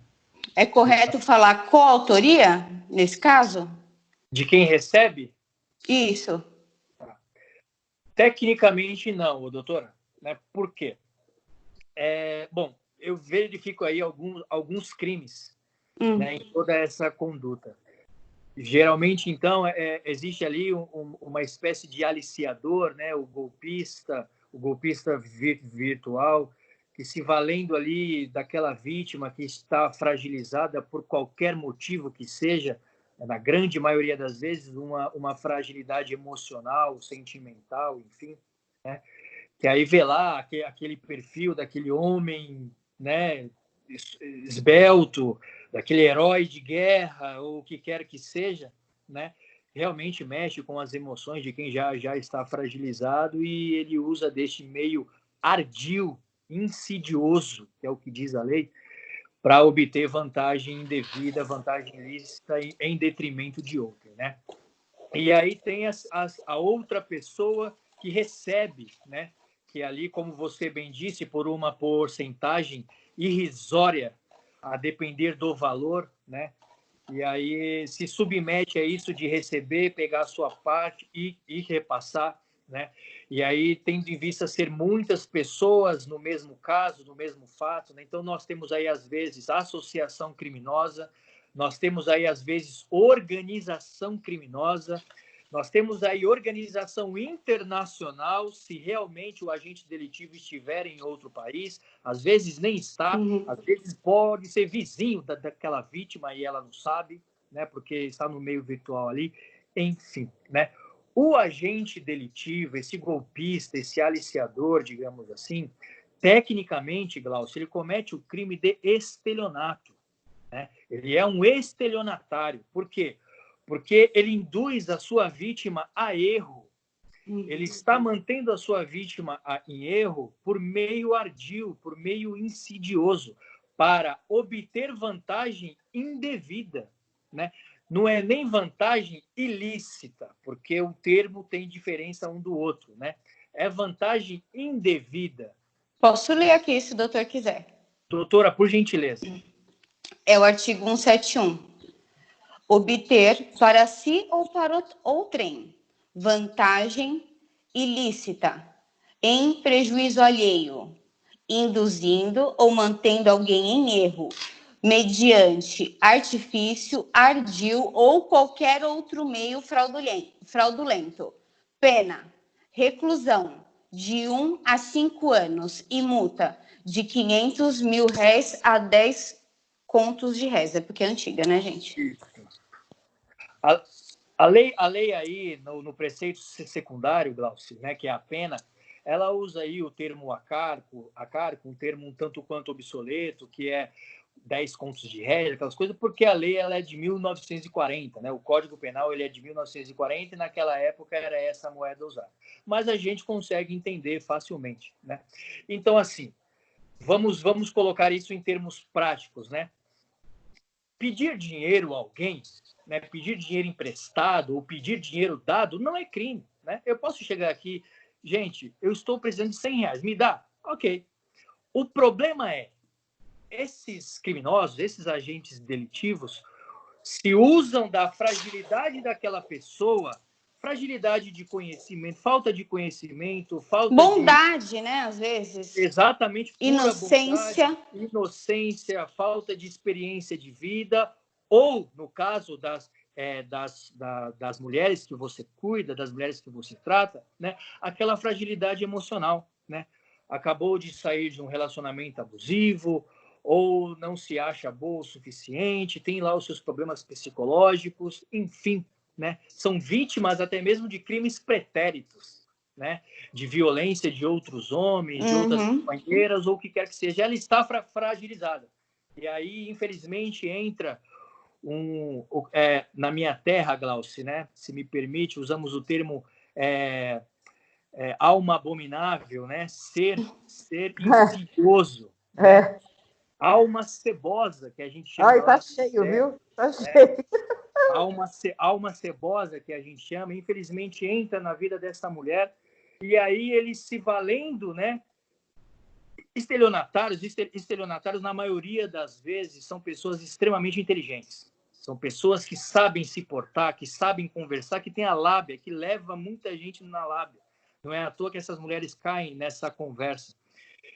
É correto falar coautoria, nesse caso? De quem recebe? Isso. Tecnicamente, não, doutora. Né? Por quê? Bom, eu verifico aí alguns crimes né, em toda essa conduta. Geralmente, então, existe ali uma espécie de aliciador, né? O golpista virtual, que se valendo ali daquela vítima que está fragilizada por qualquer motivo que seja, na grande maioria das vezes, uma fragilidade emocional, sentimental, enfim, né? Que aí vê lá aquele perfil daquele homem, né, esbelto, daquele herói de guerra, ou o que quer que seja, né, realmente mexe com as emoções de quem já está fragilizado, e ele usa deste meio ardil, insidioso, que é o que diz a lei, para obter vantagem indevida, vantagem ilícita em detrimento de outro, né? E aí tem a outra pessoa que recebe, né? Que ali, como você bem disse, por uma porcentagem irrisória, a depender do valor, né? E aí se submete a isso de receber, pegar a sua parte e repassar, né? E aí, tendo em vista ser muitas pessoas no mesmo caso, no mesmo fato, né? Então nós temos aí, às vezes, associação criminosa, nós temos aí, às vezes, organização criminosa, nós temos aí organização internacional, se realmente o agente delitivo estiver em outro país, às vezes nem está, às vezes pode ser vizinho daquela vítima e ela não sabe, né, porque está no meio virtual ali, enfim, né? O agente delitivo, esse golpista, esse aliciador, digamos assim, tecnicamente, Glaucio, ele comete o crime de estelionato, né? Ele é um estelionatário. Por quê? Porque ele induz a sua vítima a erro. Ele está mantendo a sua vítima em erro por meio ardil, por meio insidioso, para obter vantagem indevida, né? Não é nem vantagem ilícita, porque o termo tem diferença um do outro, né? É vantagem indevida. Posso ler aqui, se o doutor quiser. Doutora, por gentileza. É o artigo 171. obter para si ou para outrem vantagem ilícita em prejuízo alheio, induzindo ou mantendo alguém em erro, mediante artifício, ardil ou qualquer outro meio fraudulento. Pena, reclusão de 1 a 5 anos e multa de R$ 500.000 a 10 contos de réis. É porque é antiga, né, gente? A lei aí, no preceito secundário, Glaucio, né, que é a pena, ela usa aí o termo acarco, um termo um tanto quanto obsoleto, que é 10 contos de réis, aquelas coisas, porque a lei ela é de 1940, né? O Código Penal ele é de 1940 e naquela época era essa moeda usada. Mas a gente consegue entender facilmente, né? Então, assim, vamos colocar isso em termos práticos, né? Pedir dinheiro a alguém, né? Pedir dinheiro emprestado ou pedir dinheiro dado não é crime, né? Eu posso chegar aqui, gente, eu estou precisando de R$ 100, me dá? Ok. O problema é, esses criminosos, esses agentes delitivos, se usam da fragilidade daquela pessoa, fragilidade de conhecimento, falta bondade, né? Às vezes. exatamente pura Inocência. bondade, inocência, falta de experiência de vida, ou, no caso das mulheres que você cuida, das mulheres que você trata, né, aquela fragilidade emocional, né? Acabou de sair de um relacionamento abusivo, ou não se acha boa o suficiente, tem lá os seus problemas psicológicos, enfim, né? São vítimas até mesmo de crimes pretéritos, né? De violência de outros homens, de outras companheiras, ou o que quer que seja. Ela está fragilizada. E aí, infelizmente, entra na minha terra, Glauci, né? Se me permite, usamos o termo alma abominável, né? Ser insidioso, né? Alma cebosa, que a gente chama. Ai, tá cheio, viu? Tá cheio. Alma cebosa, que a gente chama, infelizmente entra na vida dessa mulher, e aí eles se valendo, né? Estelionatários, na maioria das vezes, são pessoas extremamente inteligentes. São pessoas que sabem se portar, que sabem conversar, que têm a lábia, que leva muita gente na lábia. Não é à toa que essas mulheres caem nessa conversa.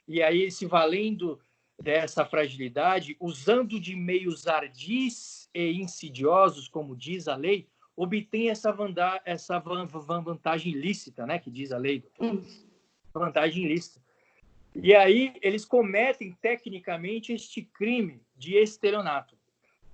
E aí, se valendo dessa fragilidade, usando de meios ardis e insidiosos, como diz a lei, obtém essa vantagem ilícita, né, que diz a lei, doutor. Vantagem ilícita. E aí eles cometem tecnicamente este crime de estelionato.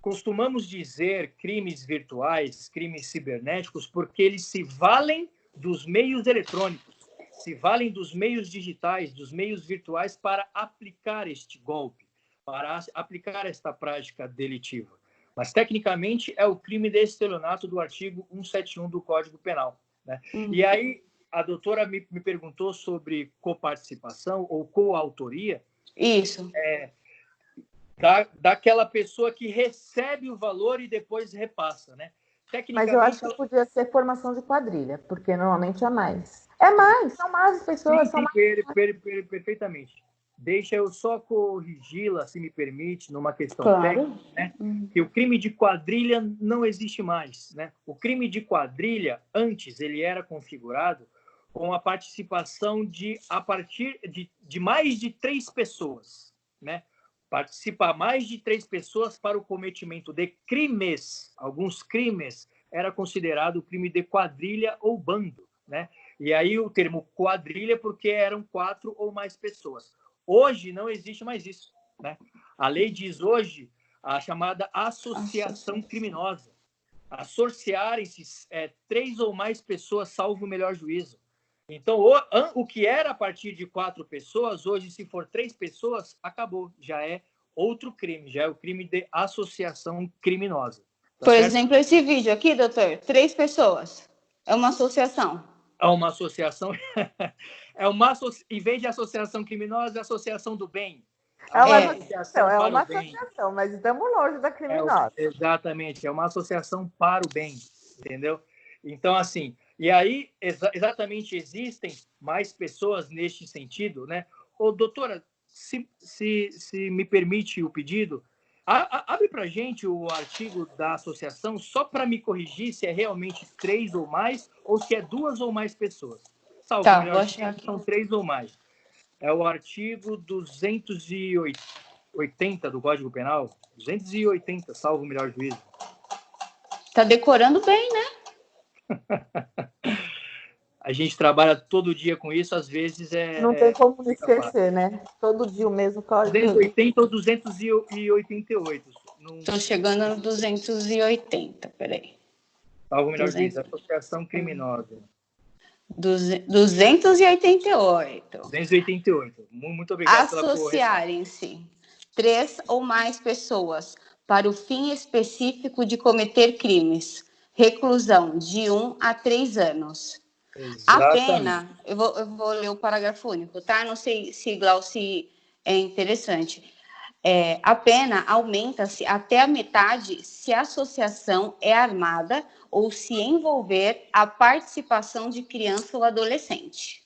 Costumamos dizer crimes virtuais, crimes cibernéticos, porque eles se valem dos meios eletrônicos, se valem dos meios digitais, dos meios virtuais para aplicar este golpe, para aplicar esta prática delitiva. Mas, tecnicamente, é o crime de estelionato do artigo 171 do Código Penal, né? E aí, a doutora me perguntou sobre coparticipação ou coautoria. Isso. Daquela pessoa que recebe o valor e depois repassa, né? Mas eu acho que podia ser formação de quadrilha, porque normalmente é mais. É mais, são mais pessoas, são mais. Perfeitamente. Deixa eu só corrigi-la, se me permite, numa questão Claro. técnica, né? Que o crime de quadrilha não existe mais, né? O crime de quadrilha, antes, ele era configurado com a participação a partir de mais de 3 pessoas, né? Participar mais de 3 pessoas para o cometimento de crimes, alguns crimes, era considerado crime de quadrilha ou bando, né? E aí o termo quadrilha porque eram 4 ou mais pessoas. Hoje não existe mais isso, né? A lei diz hoje a chamada associação criminosa. Associarem-se 3 ou mais pessoas, salvo o melhor juízo. Então, o que era a partir de 4 pessoas, hoje, se for 3 pessoas, acabou. Já é outro crime, já é o crime de associação criminosa. Tá, por certo? Exemplo, esse vídeo aqui, doutor, 3 pessoas. É uma associação. É uma associação. Em vez de associação criminosa, é associação do bem. É uma associação, mas estamos longe da criminosa. Exatamente, é uma associação para o bem, entendeu? Então, assim, e aí, exatamente, existem mais pessoas neste sentido, né? Ô, doutora, se me permite o pedido, Abre para a gente o artigo da associação, só para me corrigir se é realmente 3 ou mais, ou se é 2 ou mais pessoas. Salvo Tá, melhor, vou achar aqui. são 3 ou mais. É o artigo 280 do Código Penal. 280, salvo o melhor juízo. Tá decorando bem, né? A gente trabalha todo dia com isso, às vezes Não tem como não esquecer, né? Todo dia o mesmo código. 280 ou 288. Estou chegando no 280, peraí. Salvo o melhor juízo, associação criminosa. 288. 288. Muito obrigado pela correção. Associarem-se 3 ou mais pessoas para o fim específico de cometer crimes. Reclusão de 1 a 3 anos. Exatamente. A pena, eu vou ler o parágrafo único, tá? Não sei se, Glauci, é interessante. A pena aumenta-se até a metade se a associação é armada ou se envolver a participação de criança ou adolescente.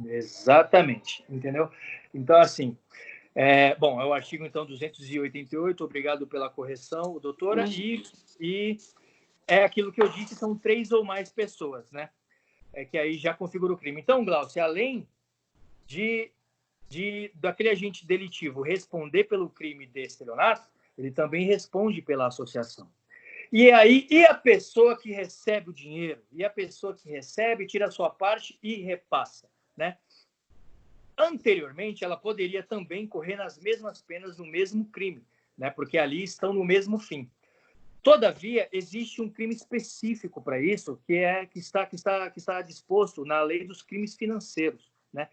Exatamente, entendeu? Então, assim, é o artigo, então, 288, obrigado pela correção, doutora, e é aquilo que eu disse, são 3 ou mais pessoas, né? É que aí já configura o crime. Então, Glaucio, além daquele agente delitivo responder pelo crime de estelionato, ele também responde pela associação. E a pessoa que recebe o dinheiro? E a pessoa que recebe, tira a sua parte e repassa, né? Anteriormente, ela poderia também correr nas mesmas penas no mesmo crime, né? Porque ali estão no mesmo fim. Todavia, existe um crime específico para isso, que está disposto na lei dos crimes financeiros, né?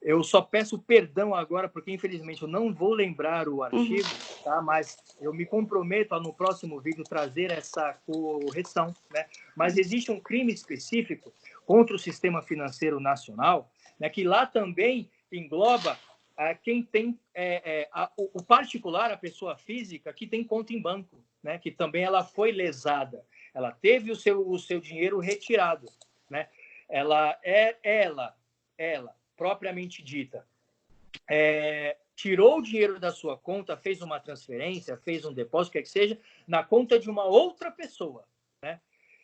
Eu só peço perdão agora, porque infelizmente eu não vou lembrar o artigo, tá? Mas eu me comprometo a no próximo vídeo trazer essa correção, né? Mas existe um crime específico contra o sistema financeiro nacional, né? Que lá também engloba quem tem o particular, a pessoa física que tem conta em banco, né? Que também ela foi lesada, ela teve o seu dinheiro retirado, né? Ela propriamente dita, tirou o dinheiro da sua conta, fez uma transferência, fez um depósito, quer que seja, na conta de uma outra pessoa, né?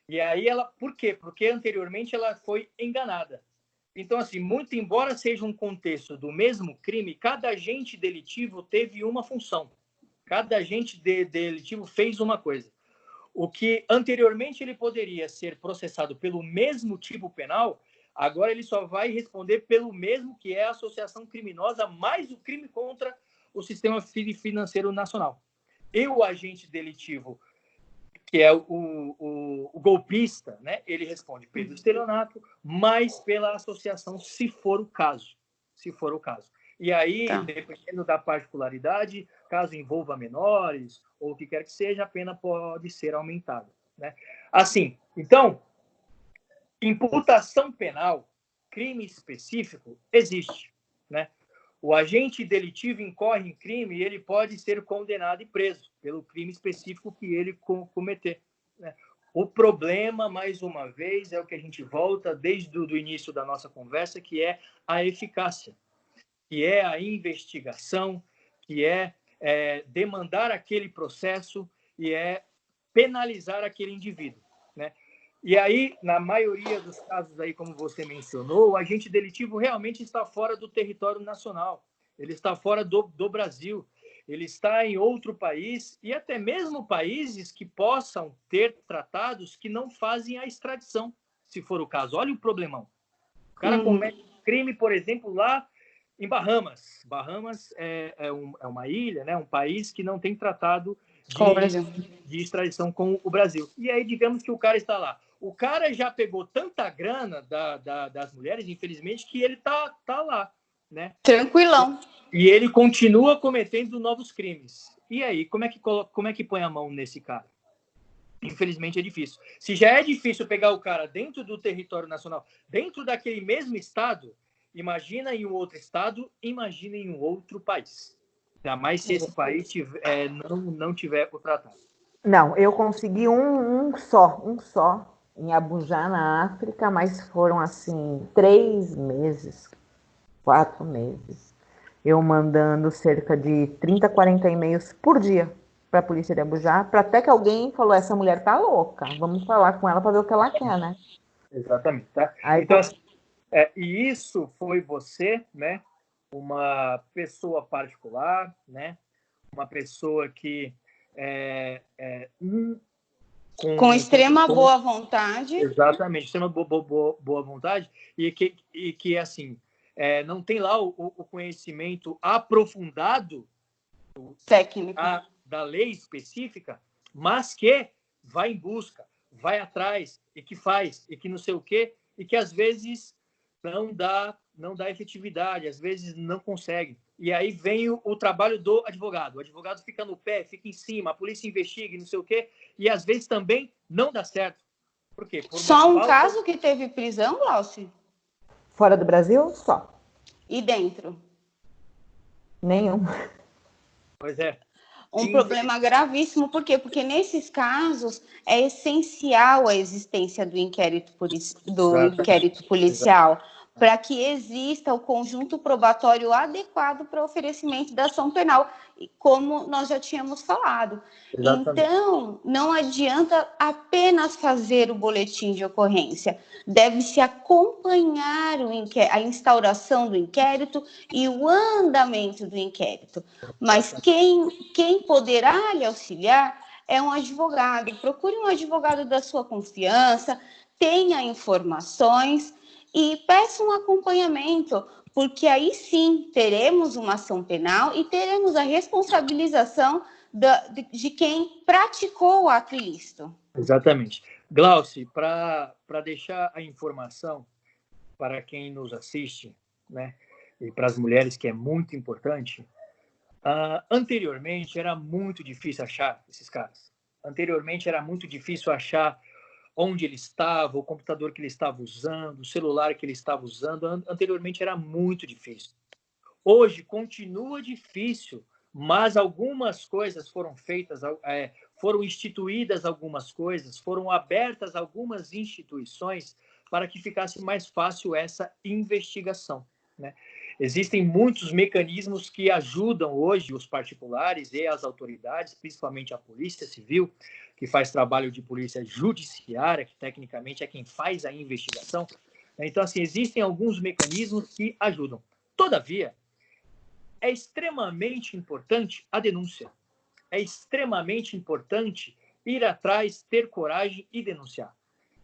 E aí por quê? Porque anteriormente ela foi enganada. Então, assim, muito embora seja um contexto do mesmo crime, cada agente delitivo teve uma função. Cada agente delitivo fez uma coisa. O que anteriormente ele poderia ser processado pelo mesmo tipo penal, agora ele só vai responder pelo mesmo, que é a associação criminosa, mais o crime contra o sistema financeiro nacional. E o agente delitivo, que é o golpista, né? Ele responde pelo estelionato, mais pela associação, se for o caso. Se for o caso. E aí, dependendo da particularidade, caso envolva menores ou o que quer que seja, a pena pode ser aumentada, né? Assim, então, imputação penal, crime específico, existe, né? O agente delitivo incorre em crime e ele pode ser condenado e preso pelo crime específico que ele cometer, né? O problema, mais uma vez, é o que a gente volta desde o início da nossa conversa, que é a eficácia, que é a investigação, que é demandar aquele processo e é penalizar aquele indivíduo, né? E aí, na maioria dos casos, aí, como você mencionou, o agente delitivo realmente está fora do território nacional, ele está fora do Brasil, ele está em outro país e até mesmo países que possam ter tratados que não fazem a extradição, se for o caso. Olha o problemão. O cara comete crime, por exemplo, lá em Bahamas. Bahamas é uma ilha, né? Um país que não tem tratado de extradição com o Brasil. E aí, digamos que o cara está lá. O cara já pegou tanta grana das mulheres, infelizmente, que ele tá lá, né? Tranquilão. E ele continua cometendo novos crimes. E aí, como é que põe a mão nesse cara? Infelizmente é difícil. Se já é difícil pegar o cara dentro do território nacional, dentro daquele mesmo estado, imagina em um outro estado, imagina em um outro país. Ainda mais se esse país não tiver o tratado. Não, eu consegui um só, em Abuja, na África, mas foram, assim, 3 meses, 4 meses, eu mandando cerca de 30, 40 e-mails por dia para a polícia de Abujá, para até que alguém falou, essa mulher tá louca, vamos falar com ela para ver o que ela quer, né? Exatamente, tá? Aí, Então, assim, e isso foi você, né? Uma pessoa particular, né? Uma pessoa que com extrema boa vontade. Exatamente, extrema boa vontade e que assim, não tem lá o conhecimento aprofundado técnico da lei específica, mas que vai em busca, vai atrás e que faz e que não sei o quê e que às vezes não dá efetividade, às vezes não consegue. E aí vem o trabalho do advogado. O advogado fica no pé, fica em cima, a polícia investiga e não sei o quê, e às vezes também não dá certo. Por quê? Por só um caso que teve prisão, Glaucio? Fora do Brasil, só. E dentro? Nenhum. Pois é. Um problema gravíssimo, por quê? Porque nesses casos é essencial a existência do inquérito policial para que exista o conjunto probatório adequado para o oferecimento da ação penal, como nós já tínhamos falado. Exatamente. Então, não adianta apenas fazer o boletim de ocorrência, deve-se acompanhar a instauração do inquérito e o andamento do inquérito. Mas quem poderá lhe auxiliar é um advogado. Procure um advogado da sua confiança, tenha informações e peça um acompanhamento, porque aí sim teremos uma ação penal e teremos a responsabilização de quem praticou o ato ilícito. Exatamente. Glauci, para deixar a informação para quem nos assiste, né, e para as mulheres, que é muito importante, anteriormente era muito difícil achar esses caras. Anteriormente era muito difícil achar onde ele estava, o computador que ele estava usando, o celular que ele estava usando. Anteriormente era muito difícil. Hoje continua difícil, mas algumas coisas foram feitas, foram instituídas algumas coisas, foram abertas algumas instituições para que ficasse mais fácil essa investigação, né? Existem muitos mecanismos que ajudam hoje os particulares e as autoridades, principalmente a Polícia Civil, que faz trabalho de polícia judiciária, que tecnicamente é quem faz a investigação. Então, assim, existem alguns mecanismos que ajudam. Todavia, é extremamente importante a denúncia. É extremamente importante ir atrás, ter coragem e denunciar.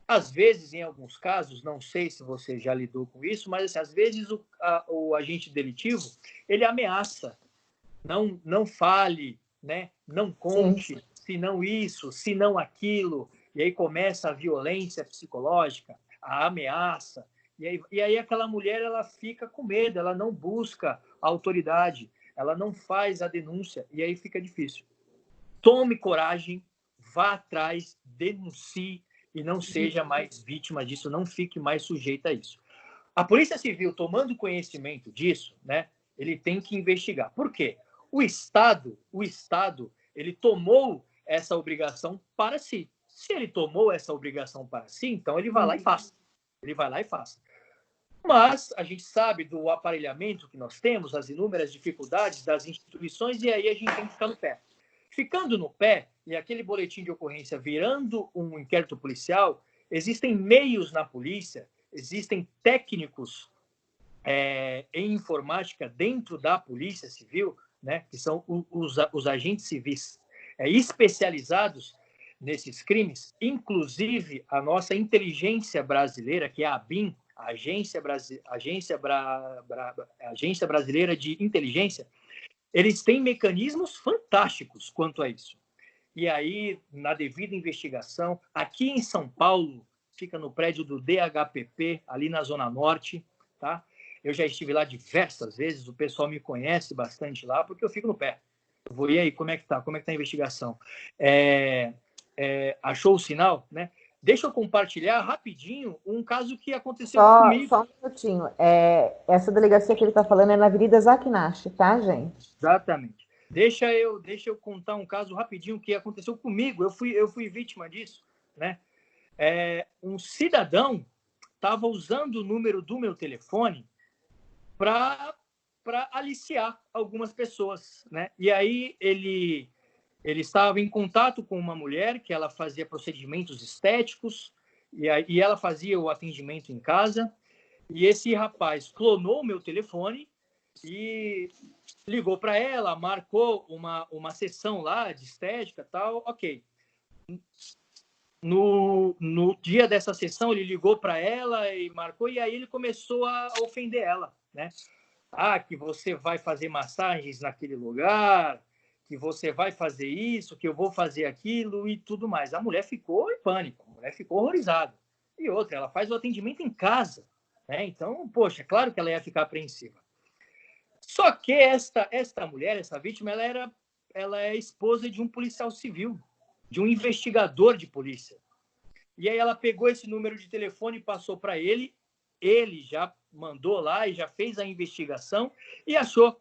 Às vezes, em alguns casos, não sei se você já lidou com isso, mas assim, às vezes o agente delitivo, ele ameaça. Não fale, né? Não conte, se não isso, se não aquilo. E aí começa a violência psicológica, a ameaça. E aí aquela mulher, ela fica com medo, ela não busca a autoridade, ela não faz a denúncia, e aí fica difícil. Tome coragem, vá atrás, denuncie, e não seja mais vítima disso, não fique mais sujeita a isso. A Polícia Civil, tomando conhecimento disso, né, ele tem que investigar. Por quê? O Estado, ele tomou essa obrigação para si. Se ele tomou essa obrigação para si, então ele vai lá e faça. Ele vai lá e faça. Mas a gente sabe do aparelhamento que nós temos, as inúmeras dificuldades das instituições, e aí a gente tem que ficar no pé. Ficando no pé, e aquele boletim de ocorrência virando um inquérito policial, existem meios na polícia, existem técnicos em informática dentro da Polícia Civil, né, que são os agentes civis especializados nesses crimes, inclusive a nossa inteligência brasileira, que é a ABIN, a Agência Brasileira de Inteligência, eles têm mecanismos fantásticos quanto a isso. E aí, na devida investigação, aqui em São Paulo, fica no prédio do DHPP, ali na Zona Norte, tá? Eu já estive lá diversas vezes, o pessoal me conhece bastante lá, porque eu fico no pé. Eu vou, e aí, como é que tá? Como é que tá a investigação? Achou o sinal, né? Deixa eu compartilhar rapidinho um caso que aconteceu comigo. Só um minutinho. Essa delegacia que ele está falando é na Avenida Zakinashi, tá, gente? Exatamente. Deixa eu contar um caso rapidinho que aconteceu comigo. Eu fui vítima disso, né? Um cidadão estava usando o número do meu telefone para aliciar algumas pessoas, né? E aí ele ele estava em contato com uma mulher que ela fazia procedimentos estéticos e ela fazia o atendimento em casa. E esse rapaz clonou o meu telefone e ligou para ela, marcou uma sessão lá de estética e tal. Ok. No dia dessa sessão, ele ligou para ela e marcou, e aí ele começou a ofender ela, né? Ah, que você vai fazer massagens naquele lugar, que você vai fazer isso, que eu vou fazer aquilo e tudo mais. A mulher ficou em pânico, a mulher ficou horrorizada. E outra, ela faz o atendimento em casa, né? Então, poxa, é claro que ela ia ficar apreensiva. Só que esta mulher, essa vítima, ela é esposa de um policial civil, de um investigador de polícia. E aí ela pegou esse número de telefone e passou para ele. Ele já mandou lá e já fez a investigação e achou.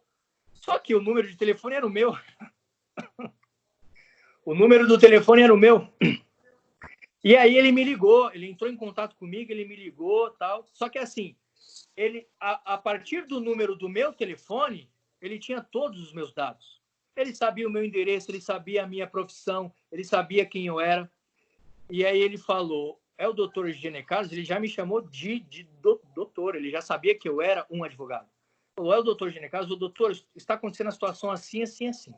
Só que o número de telefone era o meu. O número do telefone era o meu. E aí ele me ligou, ele entrou em contato comigo, ele me ligou, tal. Só que assim, ele a partir do número do meu telefone, ele tinha todos os meus dados. Ele sabia o meu endereço, ele sabia a minha profissão, ele sabia quem eu era. E aí ele falou, é o doutor Eugênio Carlos? Ele já me chamou de doutor, ele já sabia que eu era um advogado. Falou, é o doutor Eugênio Carlos? O doutor, está acontecendo a situação assim, assim, assim.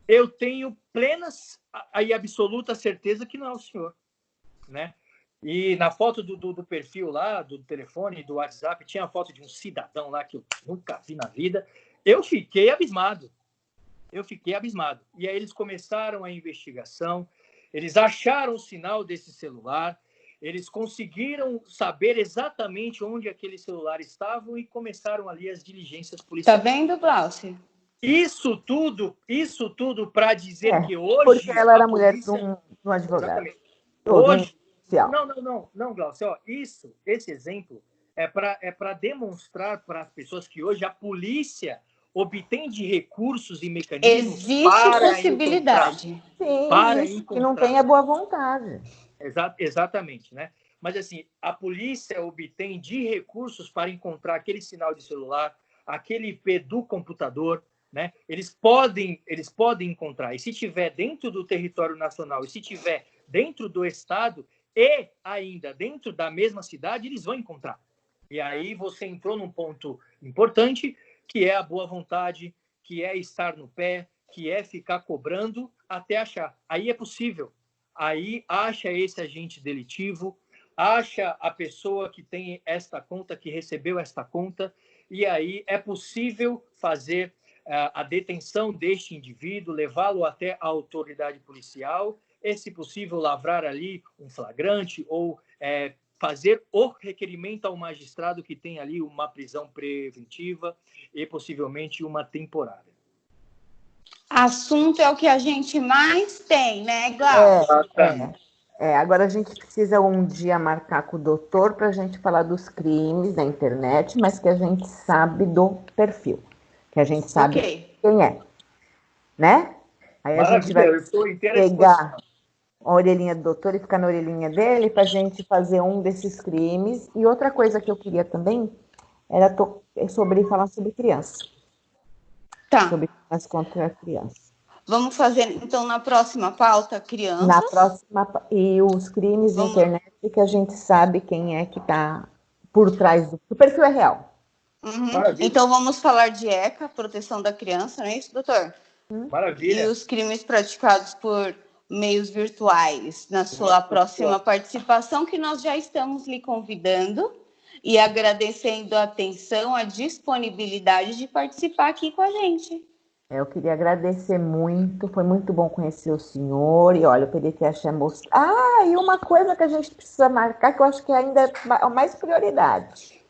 Eu tenho plenas e absoluta certeza que não é o senhor, né? E na foto do perfil lá, do telefone, do WhatsApp, tinha a foto de um cidadão lá que eu nunca vi na vida. Eu fiquei abismado. E aí eles começaram a investigação, eles acharam o sinal desse celular, eles conseguiram saber exatamente onde aquele celular estava e começaram ali as diligências policiais. Tá vendo, Glaucio? Isso tudo para dizer que hoje... Porque ela era mulher polícia... de um advogado. Exatamente. Hoje... Não. Não, Glaucio. Ó, esse exemplo é para demonstrar para as pessoas que hoje a polícia obtém de recursos e mecanismos existe possibilidade. Sim, que não tenha boa vontade. Exatamente, né? Mas assim, a polícia obtém de recursos para encontrar aquele sinal de celular, aquele IP do computador, né? Eles podem encontrar. E se tiver dentro do território nacional, e se tiver dentro do estado e ainda dentro da mesma cidade, eles vão encontrar. E aí você entrou num ponto importante, que é a boa vontade, que é estar no pé, que é ficar cobrando até achar. Aí é possível. Aí acha esse agente delitivo, acha a pessoa que tem esta conta, que recebeu esta conta, e aí é possível fazer a detenção deste indivíduo, levá-lo até a autoridade policial, e, se possível, lavrar ali um flagrante ou fazer o requerimento ao magistrado que tem ali uma prisão preventiva e possivelmente uma temporária. Assunto é o que a gente mais tem, né, Glaucio? Agora a gente precisa um dia marcar com o doutor para a gente falar dos crimes da internet, mas que a gente sabe do perfil, que a gente sabe quem é, né? Aí a gente vai pegar a orelhinha do doutor e ficar na orelhinha dele para a gente fazer um desses crimes. E outra coisa que eu queria também era falar sobre criança. Tá. Sobre as contra a criança. Vamos fazer, então, na próxima pauta, crianças. Na próxima, e os crimes da internet, que a gente sabe quem é que está por trás do... O perfil é real. Uhum. Então, vamos falar de ECA, proteção da criança, não é isso, doutor? Maravilha. E os crimes praticados por meios virtuais, na sua próxima participação, que nós já estamos lhe convidando e agradecendo a atenção, a disponibilidade de participar aqui com a gente. Eu queria agradecer muito, foi muito bom conhecer o senhor, e olha, o PDT mostrou... e uma coisa que a gente precisa marcar, que eu acho que ainda é mais prioridade,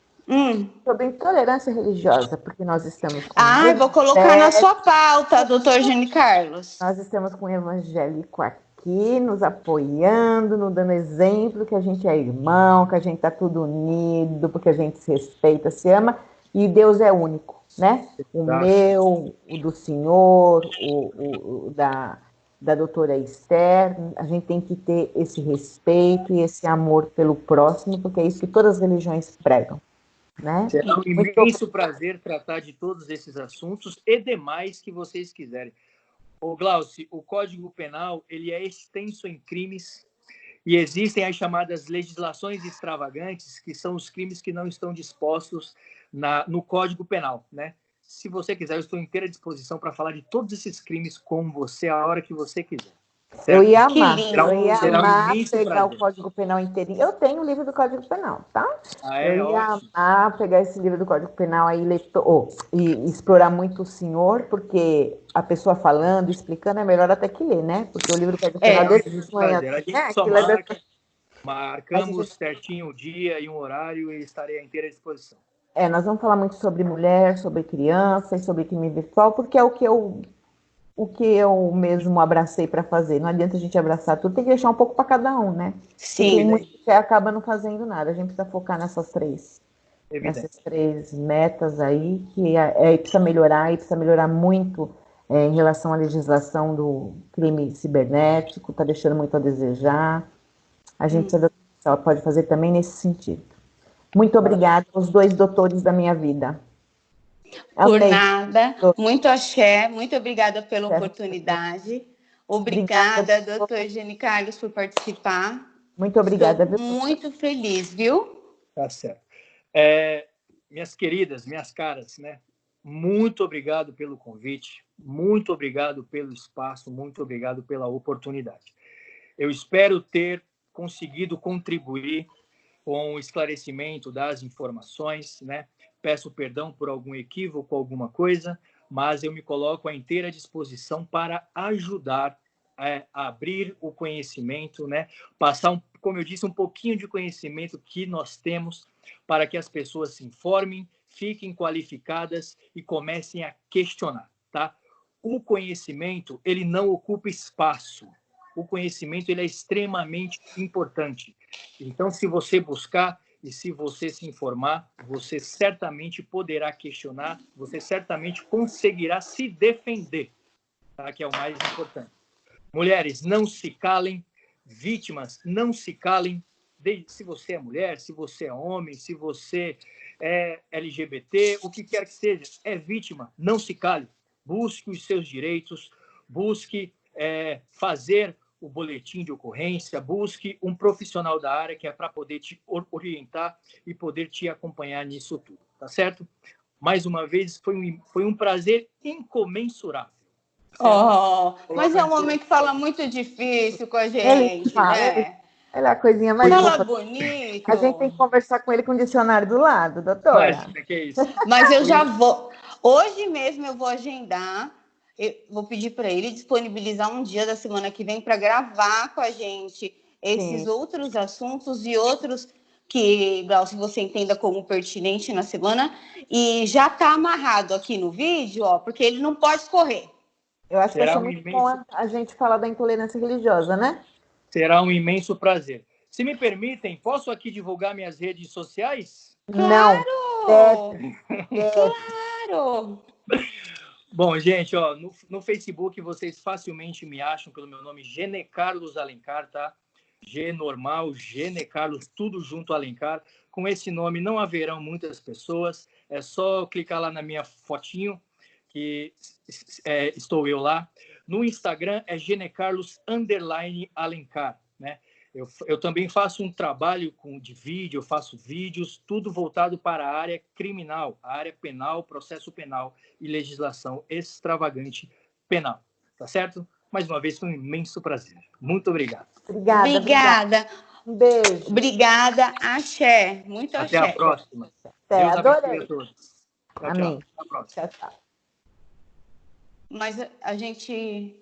sobre intolerância religiosa, porque nós estamos com... vou colocar na sua pauta, doutor Eugênio Carlos. Nós estamos com um evangélico aqui, nos apoiando, nos dando exemplo que a gente é irmão, que a gente está tudo unido, porque a gente se respeita, se ama, e Deus é único. Né? O meu, o do senhor, o da doutora Esther, a gente tem que ter esse respeito e esse amor pelo próximo, porque é isso que todas as religiões pregam. Né? Será um imenso prazer tratar de todos esses assuntos e demais que vocês quiserem. Glauci, o Código Penal ele é extenso em crimes e existem as chamadas legislações extravagantes, que são os crimes que não estão dispostos no Código Penal, né? Se você quiser, eu estou inteira disposição para falar de todos esses crimes com você a hora que você quiser. Certo? Eu ia amar, Será um imenso pegar prazer. o Código Penal inteirinho. Eu tenho o livro do Código Penal, tá? Eu ia Ótimo. amar pegar esse livro do Código Penal aí e explorar muito o senhor, porque a pessoa falando, explicando, é melhor até que ler, né? Porque o livro do Código Penal desse manhã, prazer. A gente né? só marcamos gente... certinho o dia e um horário e estarei à inteira disposição. Nós vamos falar muito sobre mulher, sobre criança e sobre crime virtual, porque é o que eu mesmo abracei para fazer. Não adianta a gente abraçar tudo, tem que deixar um pouco para cada um, né? Sim. E tem muito que acaba não fazendo nada. A gente precisa focar nessas três metas aí, que precisa melhorar, e precisa melhorar muito em relação à legislação do crime cibernético, está deixando muito a desejar. A gente precisa ver o que ela pode fazer também nesse sentido. Muito obrigada aos 2 doutores da minha vida. Por nada. Muito axé. Muito obrigada pela oportunidade. Obrigada, doutor Gene Carlos, por participar. Muito obrigada. Estou muito feliz, viu? Tá certo. Minhas queridas, minhas caras, né? Muito obrigado pelo convite. Muito obrigado pelo espaço. Muito obrigado pela oportunidade. Eu espero ter conseguido contribuir com o esclarecimento das informações, né? Peço perdão por algum equívoco, alguma coisa, mas eu me coloco à inteira disposição para ajudar a abrir o conhecimento, né? Passar, como eu disse, um pouquinho de conhecimento que nós temos para que as pessoas se informem, fiquem qualificadas e comecem a questionar, tá? O conhecimento, ele não ocupa espaço. O conhecimento ele é extremamente importante. Então, se você buscar e se você se informar, você certamente poderá questionar, você certamente conseguirá se defender, tá? Que é o mais importante. Mulheres, não se calem. Vítimas, não se calem. Se você é mulher, se você é homem, se você é LGBT, o que quer que seja, é vítima, não se cale. Busque os seus direitos, busque fazer o boletim de ocorrência, busque um profissional da área que é para poder te orientar e poder te acompanhar nisso tudo, tá certo? Mais uma vez, foi um prazer incomensurável. Mas é um homem que fala muito difícil com a gente, né? Ele é a coisinha mais fala bonito. A gente tem que conversar com ele com o dicionário do lado, doutora. Imagina, que é isso. Mas eu já vou... Hoje mesmo eu vou agendar, vou pedir para ele disponibilizar um dia da semana que vem para gravar com a gente esses outros assuntos e outros que, Glaucio, se você entenda como pertinente na semana. E já está amarrado aqui no vídeo, porque ele não pode escorrer. Eu acho que vai ser muito bom a gente falar da intolerância religiosa, né? Será um imenso prazer. Se me permitem, posso aqui divulgar minhas redes sociais? Claro! Não. Claro! Bom, gente, no Facebook vocês facilmente me acham pelo meu nome, Gene Carlos Alencar, tá? G normal, Gene Carlos, tudo junto Alencar. Com esse nome não haverão muitas pessoas. É só clicar lá na minha fotinho, que estou eu lá. No Instagram é genecarlos_Alencar, né? Eu também faço um trabalho de vídeo, eu faço vídeos, tudo voltado para a área criminal, a área penal, processo penal e legislação extravagante penal, tá certo? Mais uma vez, foi um imenso prazer. Muito obrigado. Obrigada. Um beijo. Obrigada, axé. Muito axé. Até a próxima. Deus abençoe a todos. Amém. Tchau. Até a próxima. Tchau. Mas a gente...